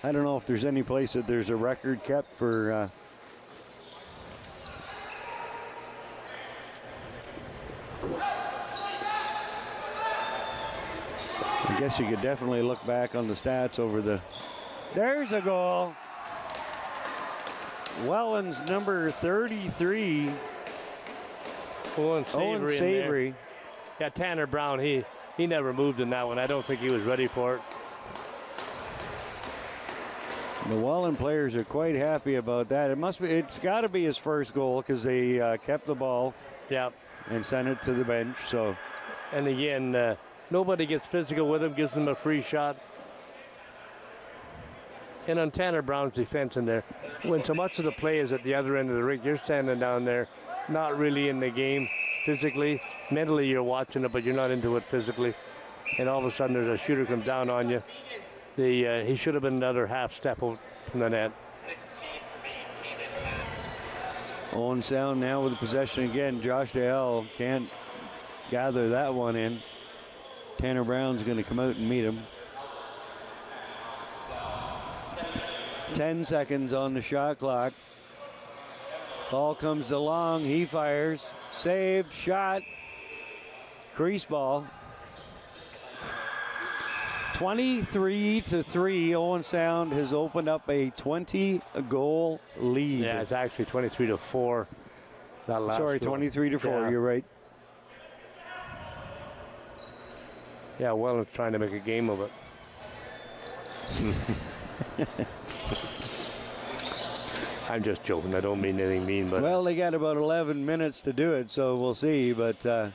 I don't know if there's any place that there's a record kept for I guess you could definitely look back on the stats over the. There's a goal. Welland's number 33. Owen Savory. Yeah, Tanner Brown, he never moved in that one. I don't think he was ready for it. The Welland players are quite happy about that. It's got to be his first goal because they kept the ball. Yeah. And sent it to the bench. So. And again, nobody gets physical with him, gives him a free shot. And on Tanner Brown's defense in there, when so much of the play is at the other end of the rink, you're standing down there, not really in the game physically. Mentally, you're watching it, but you're not into it physically. And all of a sudden, there's a shooter comes down on you. He should have been another half step out from the net. Owen Sound now with the possession again. Josh Dale can't gather that one in. Tanner Brown's going to come out and meet him. 10 seconds on the shot clock. Ball comes to Long. He fires. Saved. Shot. Crease ball. 23-3. Owen Sound has opened up a 20-goal lead. Yeah, it's actually 23-4. Sorry, 23-4. Yeah. You're right. Yeah, Welland's trying to make a game of it. I'm just joking. I don't mean anything mean, but. Well, they got about 11 minutes to do it, so we'll see. But that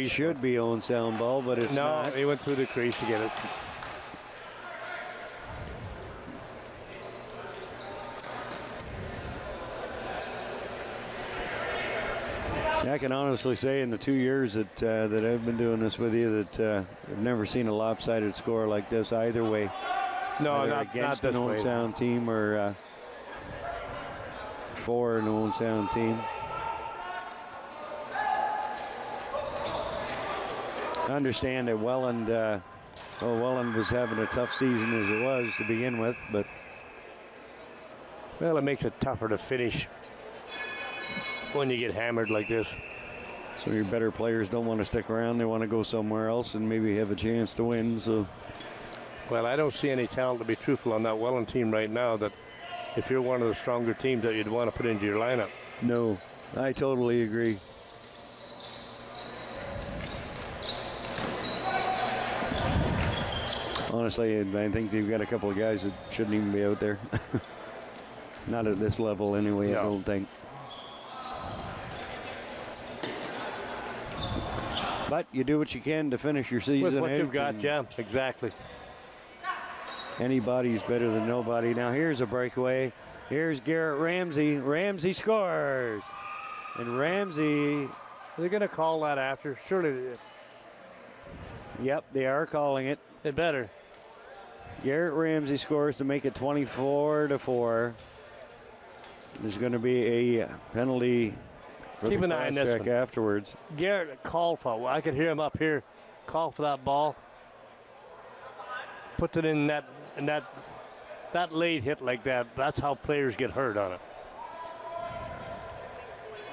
should be Owen Sound ball, but it's not. No, he went through the crease to get it. I can honestly say in the 2 years that I've been doing this with you that I've never seen a lopsided score like this either way. No, not against this an Owen way. Sound team or for an Owen Sound team. I understand that Welland was having a tough season as it was to begin with, but well, it makes it tougher to finish when you get hammered like this. So your better players don't want to stick around. They want to go somewhere else and maybe have a chance to win. So, well, I don't see any talent, to be truthful, on that Welland team right now that if you're one of the stronger teams that you'd want to put into your lineup. No, I totally agree. Honestly, I think they've got a couple of guys that shouldn't even be out there. Not at this level anyway, I don't think. But you do what you can to finish your season. With what you've got, yeah, exactly. Anybody's better than nobody. Now here's a breakaway. Here's Garrett Ramsey. Ramsey scores. And Ramsey... They're going to call that after. Surely. Yep, they are calling it. They better. Garrett Ramsey scores to make it 24-4. There's going to be a penalty for Keep the an eye on this check one. afterwards. Garrett called for. I could hear him up here call for that ball. Puts it in that late hit like that. That's how players get hurt on it.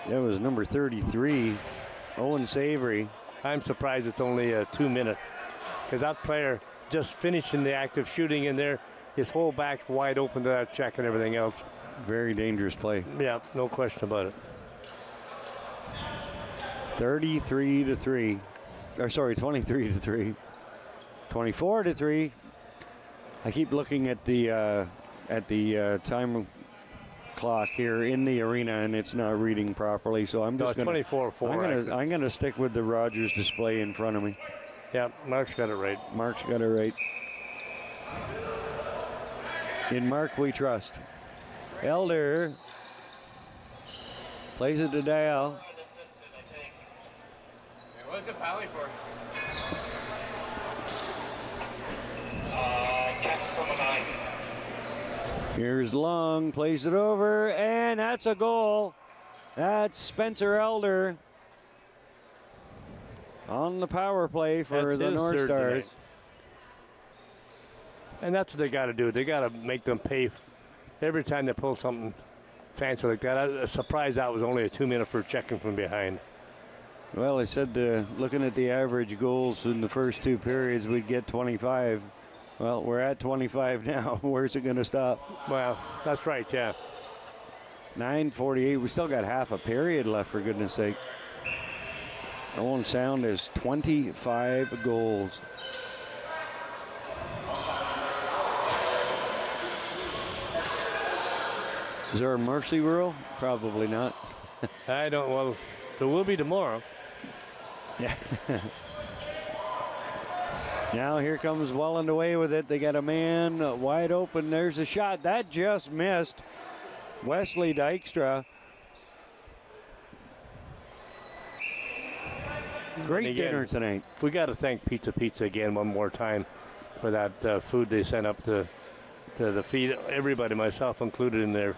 That was number 33, Owen Savory. I'm surprised it's only a 2-minute, because that player just finishing the act of shooting in there, his whole back's wide open to that check and everything else. Very dangerous play. Yeah, no question about it. 23-3. Or sorry, 23-3. 24-3. I keep looking at the time clock here in the arena, and it's not reading properly. So I'm just going to 24-4. I'm going to stick with the Rogers display in front of me. Yeah, Mark's got it right. Mark's got it right. In Mark we trust. Elder plays it to Dale. What's it penalty for? Here's Long, plays it over, and that's a goal. That's Spencer Elder on the power play for the North Stars. And that's what they got to do. They got to make them pay every time they pull something fancy like that. I was surprised that was only a 2-minute for checking from behind. Well, I said looking at the average goals in the first two periods, we'd get 25. Well, we're at 25 now. Where's it going to stop? Well, that's right, yeah. 9:48. We still got half a period left, for goodness sake. Owen Sound has 25 goals. Is there a mercy rule? Probably not. I don't. Well, there will be tomorrow. Yeah. Now here comes Welland away with it. They got a man wide open. There's a shot. That just missed. Wesley Dykstra. Great again, dinner tonight. We got to thank Pizza again one more time for that food they sent up to feed everybody, myself included in there.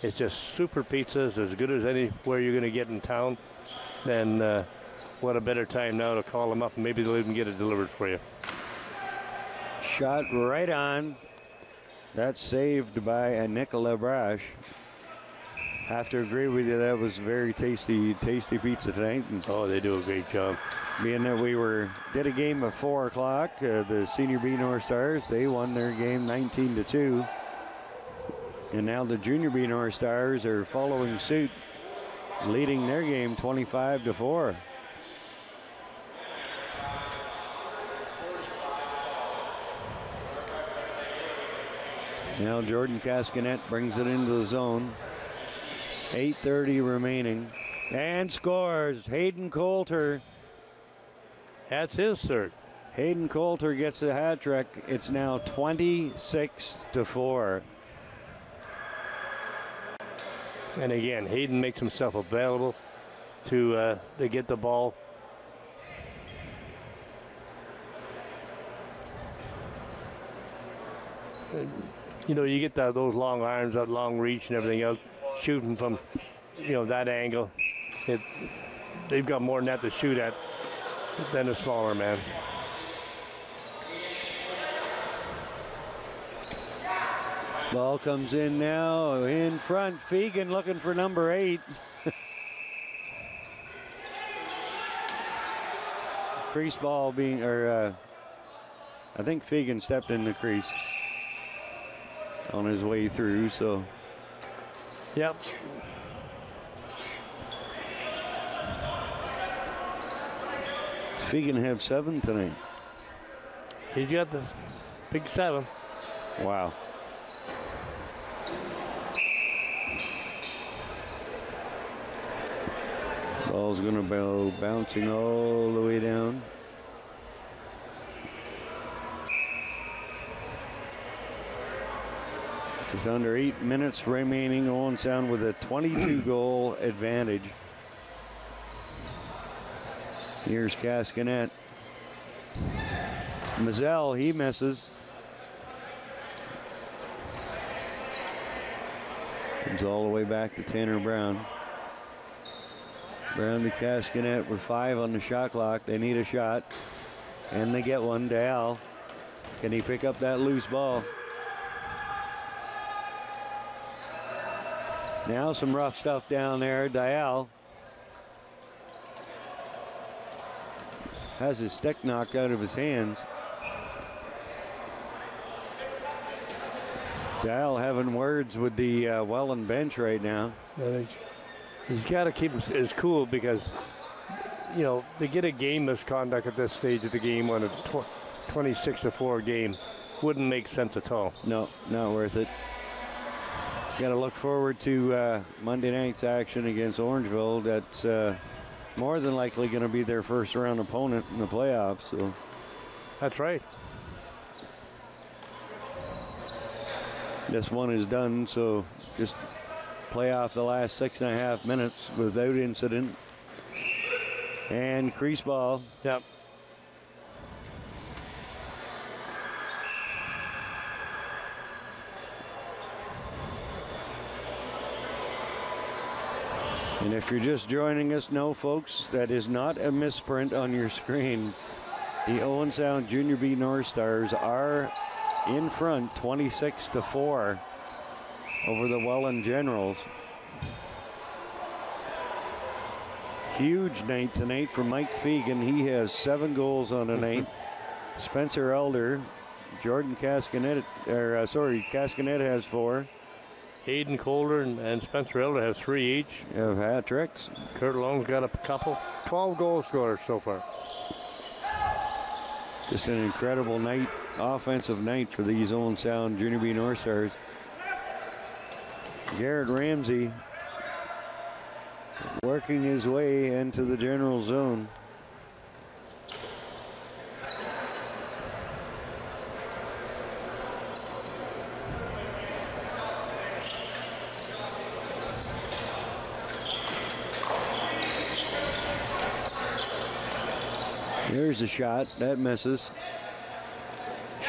It's just super pizzas, as good as anywhere you're going to get in town. And what a better time now to call them up, and maybe they'll even get it delivered for you. Shot right on. That's saved by Nicola Brash. Have to agree with you, that was very tasty pizza tonight. And oh, they do a great job. Being that we did a game at 4 o'clock, the Senior B North Stars, they won their game 19-2. And now the Junior B North Stars are following suit, leading their game 25-4. Now Jordan Cascanet brings it into the zone. 8:30 remaining. And scores. Hayden Coulter. That's his third. Hayden Coulter gets a hat trick. It's now 26-4. And again, Hayden makes himself available to get the ball. You know, you get those long arms, that long reach and everything else, shooting from, that angle. They've got more net to shoot at than a smaller man. Ball comes in now in front. Fegan looking for number 8. Crease ball being, I think Fegan stepped in the crease on his way through, so. Yep. Fegan have 7 tonight. He's got the big 7. Wow. Ball's going to go bouncing all the way down. Just under 8 minutes remaining. Owen Sound with a 22-goal advantage. Here's Cascanet. Mazzell, he misses. Comes all the way back to Tanner Brown. Brown to Cascanet with 5 on the shot clock. They need a shot, and they get one. Dal, can he pick up that loose ball? Now some rough stuff down there. Dial has his stick knocked out of his hands. Dial having words with the Welland bench right now. He's got to keep his cool because, you know, they get a game misconduct at this stage of the game on a 26-4 game. Wouldn't make sense at all. No, not worth it. Got to look forward to Monday night's action against Orangeville. That's more than likely going to be their first round opponent in the playoffs. So that's right. This one is done, so just play off the last 6.5 minutes without incident. And crease ball. Yep. And if you're just joining us, no, folks, that is not a misprint on your screen. The Owen Sound Junior B North Stars are in front 26-4 over the Welland Generals. Huge night tonight for Mike Fegan. He has 7 goals on the night. Spencer Elder, Jordan Cascanet, Cascanet has 4. Hayden, Koehler, and Spencer Elder have 3 each. Have hat tricks. Kurt Long's got a couple. 12 goal scorers so far. Just an incredible night, offensive night for these Owen Sound Junior B North Stars. Garrett Ramsey working his way into the general zone. There's a shot. That misses.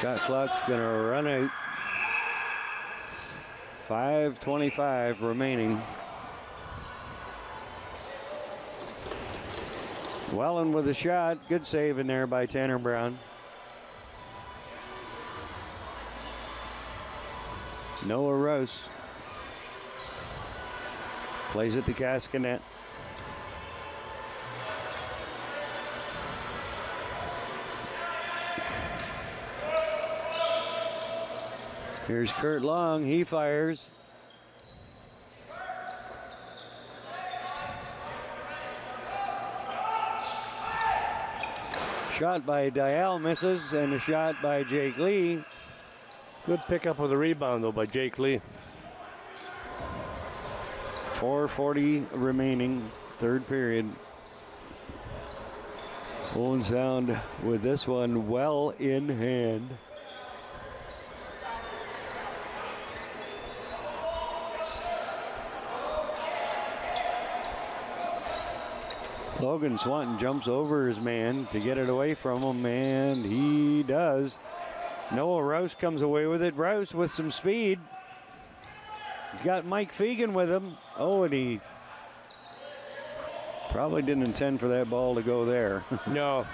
Shot clock's going to run out. 5:25 remaining. Welland with a shot. Good save in there by Tanner Brown. Noah Rouse plays it to Cascanet. Here's Kurt Long, he fires. Shot by Dial misses, and a shot by Jake Lee. Good pickup of the rebound, though, by Jake Lee. 4:40 remaining, third period. Owen Sound with this one well in hand. Logan Swanton jumps over his man to get it away from him, and he does. Noah Rouse comes away with it. Rouse with some speed. He's got Mike Fegan with him. Oh, and he probably didn't intend for that ball to go there. No.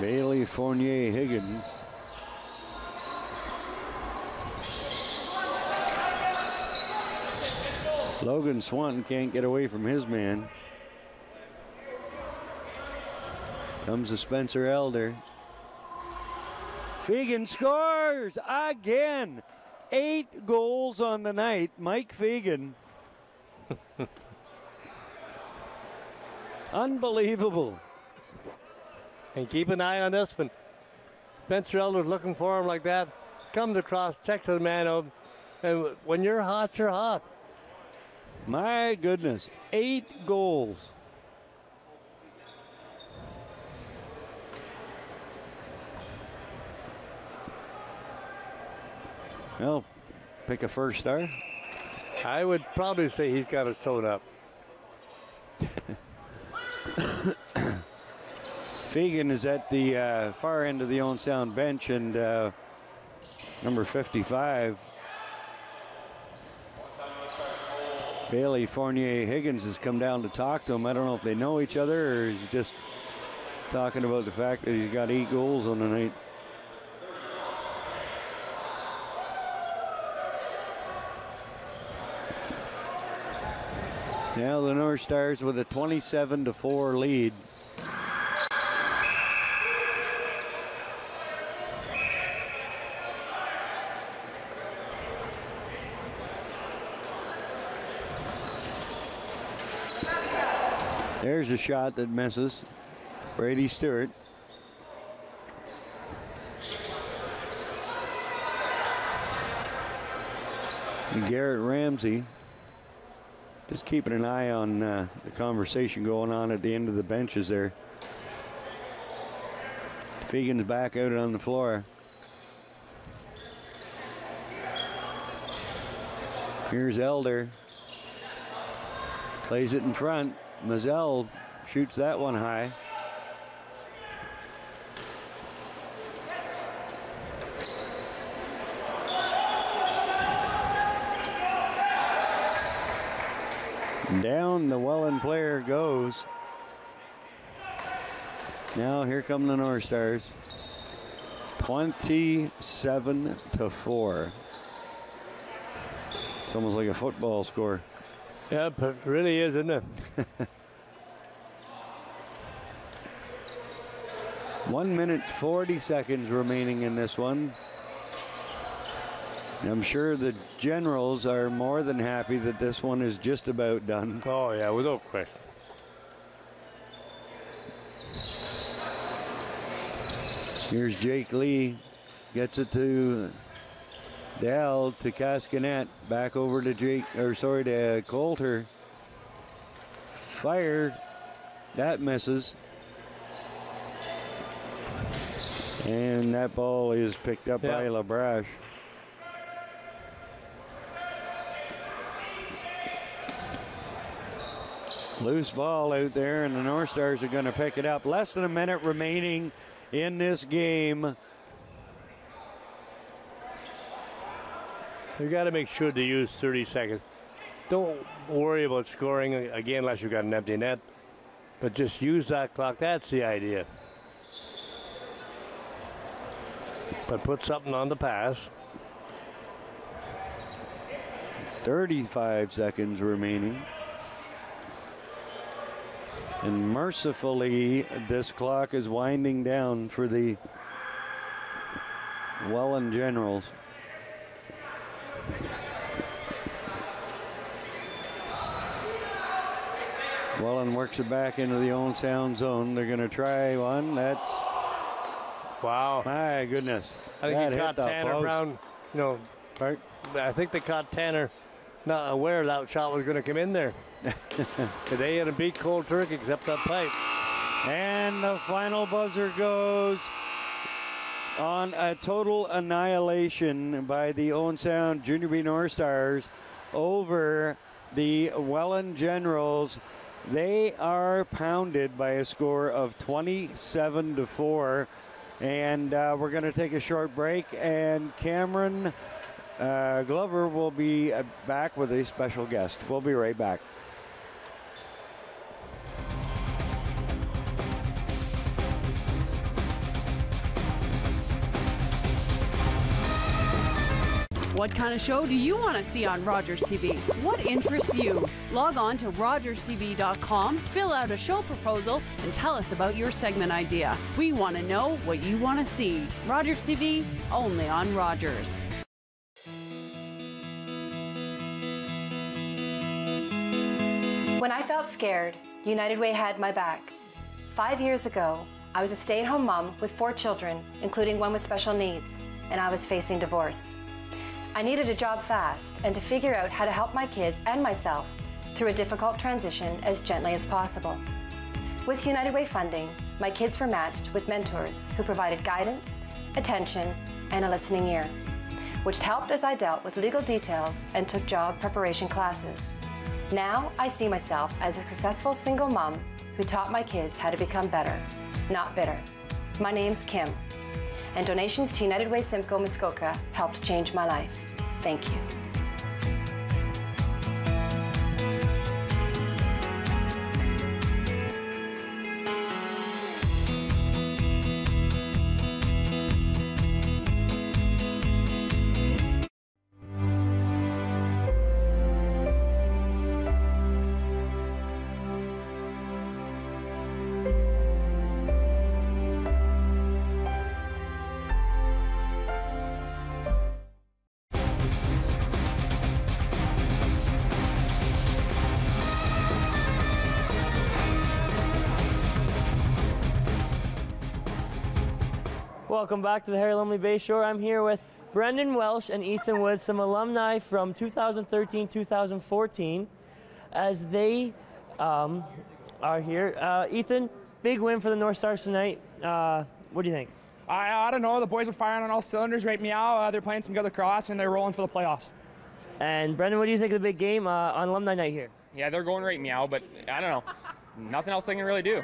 Bailey Fournier Higgins. Logan Swanton can't get away from his man. Comes to Spencer Elder. Fegan scores again. 8 goals on the night. Mike Fegan. Unbelievable. And keep an eye on this one. Spencer Elder's looking for him like that. Comes across, checks the man out. And when you're hot, you're hot. My goodness, 8 goals. Well, pick a first star. I would probably say he's got it sewn up. Fegan is at the far end of the Owen Sound bench, and number 55, Bailey Fournier Higgins, has come down to talk to him. I don't know if they know each other or he's just talking about the fact that he's got 8 goals on the night. Now the North Stars with a 27-4 lead. There's a shot that misses. Brady Stewart. And Garrett Ramsey. Just keeping an eye on the conversation going on at the end of the benches there. Fegan's back out on the floor. Here's Elder. Plays it in front. Mazzell shoots that one high. Down the Welland player goes. Now here come the North Stars. 27-4. It's almost like a football score. Yep, it really is, isn't it? 1 minute 40 seconds remaining in this one. I'm sure the Generals are more than happy that this one is just about done. Oh, yeah, without question. Here's Jake Lee. Gets it to Dell, to Cascanet. Back over to to Coulter. Fire. That misses. And that ball is picked up by LaBrache. Loose ball out there, and the North Stars are going to pick it up. Less than a minute remaining in this game. You got to make sure to use 30 seconds. Don't worry about scoring again unless you've got an empty net, but just use that clock. That's the idea. But put something on the pass. 35 seconds remaining. And mercifully, this clock is winding down for the Welland Generals. Welland works it back into the Owen Sound zone. They're going to try one. That's... Wow. My goodness. I think he caught Tanner Brown. No, right? I think they caught Tanner not aware that shot was going to come in there. They had a beat cold turkey except that pipe. And the final buzzer goes on a total annihilation by the Owen Sound Junior B North Stars over the Welland Generals. They are pounded by a score of 27-4. And we're going to take a short break, and Cameron Glover will be back with a special guest. We'll be right back. What kind of show do you want to see on Rogers TV? What interests you? Log on to rogerstv.com, fill out a show proposal, and tell us about your segment idea. We want to know what you want to see. Rogers TV, only on Rogers. When I felt scared, United Way had my back. 5 years ago, I was a stay-at-home mom with 4 children, including one with special needs, and I was facing divorce. I needed a job fast and to figure out how to help my kids and myself through a difficult transition as gently as possible. With United Way funding, my kids were matched with mentors who provided guidance, attention, and a listening ear, which helped as I dealt with legal details and took job preparation classes. Now I see myself as a successful single mom who taught my kids how to become better, not bitter. My name's Kim, and donations to United Way Simcoe Muskoka helped change my life. Thank you. Welcome back to the Harry Lumley Bayshore. I'm here with Brendan Welsh and Ethan Woods, some alumni from 2013-2014, as they are here. Ethan, big win for the North Stars tonight. What do you think? I don't know. The boys are firing on all cylinders right meow. They're playing some good lacrosse, and they're rolling for the playoffs. And Brendan, what do you think of the big game on Alumni Night here? Yeah, they're going right meow, but I don't know. Nothing else they can really do.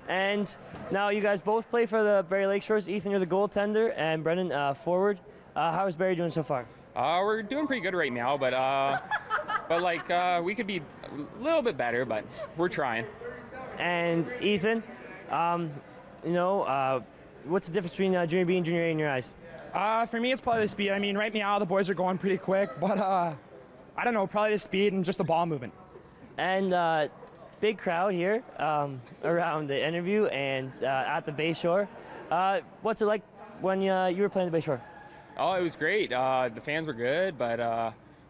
And now you guys both play for the Barrie Lakeshores. Ethan, you're the goaltender, and Brendan, forward. How is Barrie doing so far? We're doing pretty good right now, but we could be a little bit better, but we're trying. And Ethan, what's the difference between Junior B and Junior A in your eyes? For me, it's probably the speed. I mean, right meow, the boys are going pretty quick, but I don't know, probably the speed and just the ball movement. And big crowd here around the interview and at the Bayshore. What's it like when you were playing the Bayshore? Oh, it was great. The fans were good, but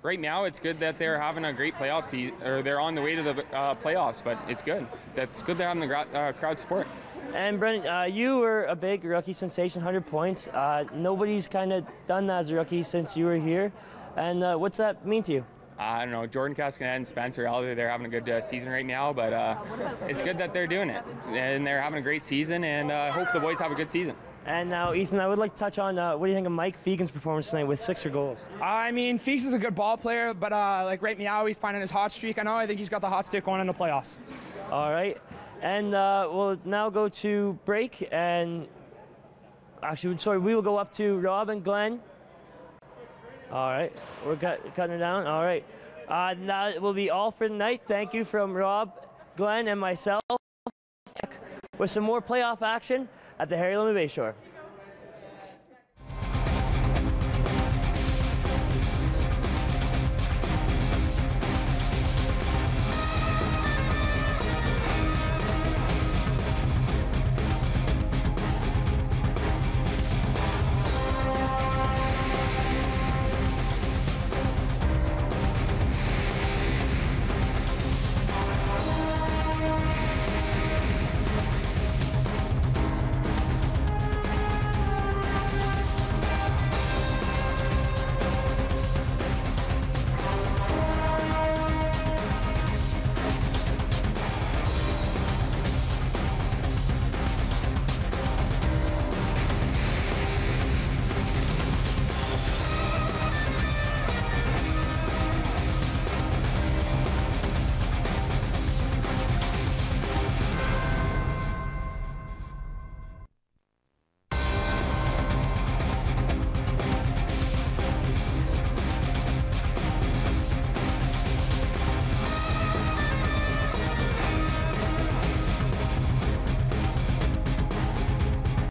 right now it's good that they're having a great playoff season, or they're on the way to the playoffs. But it's good. That's good they're having the crowd support. And Brendan, you were a big rookie sensation, 100 points. Nobody's kind of done that as a rookie since you were here. And what's that mean to you? I don't know, Jordan Cascanet and Spencer Elder, they're having a good season right now, but it's good that they're doing it. And they're having a great season, and I hope the boys have a good season. And now, Ethan, I would like to touch on what do you think of Mike Fegan's performance tonight with 6 goals? I mean, Fegs is a good ball player, but right meow, he's finding his hot streak. I think he's got the hot stick going in the playoffs. All right. And we'll now go to break, and actually, we will go up to Rob and Glenn. All right, we're cutting it down. All right, now it will be all for the night. Thank you from Rob, Glenn, and myself with some more playoff action at the Harry Lumley Bayshore.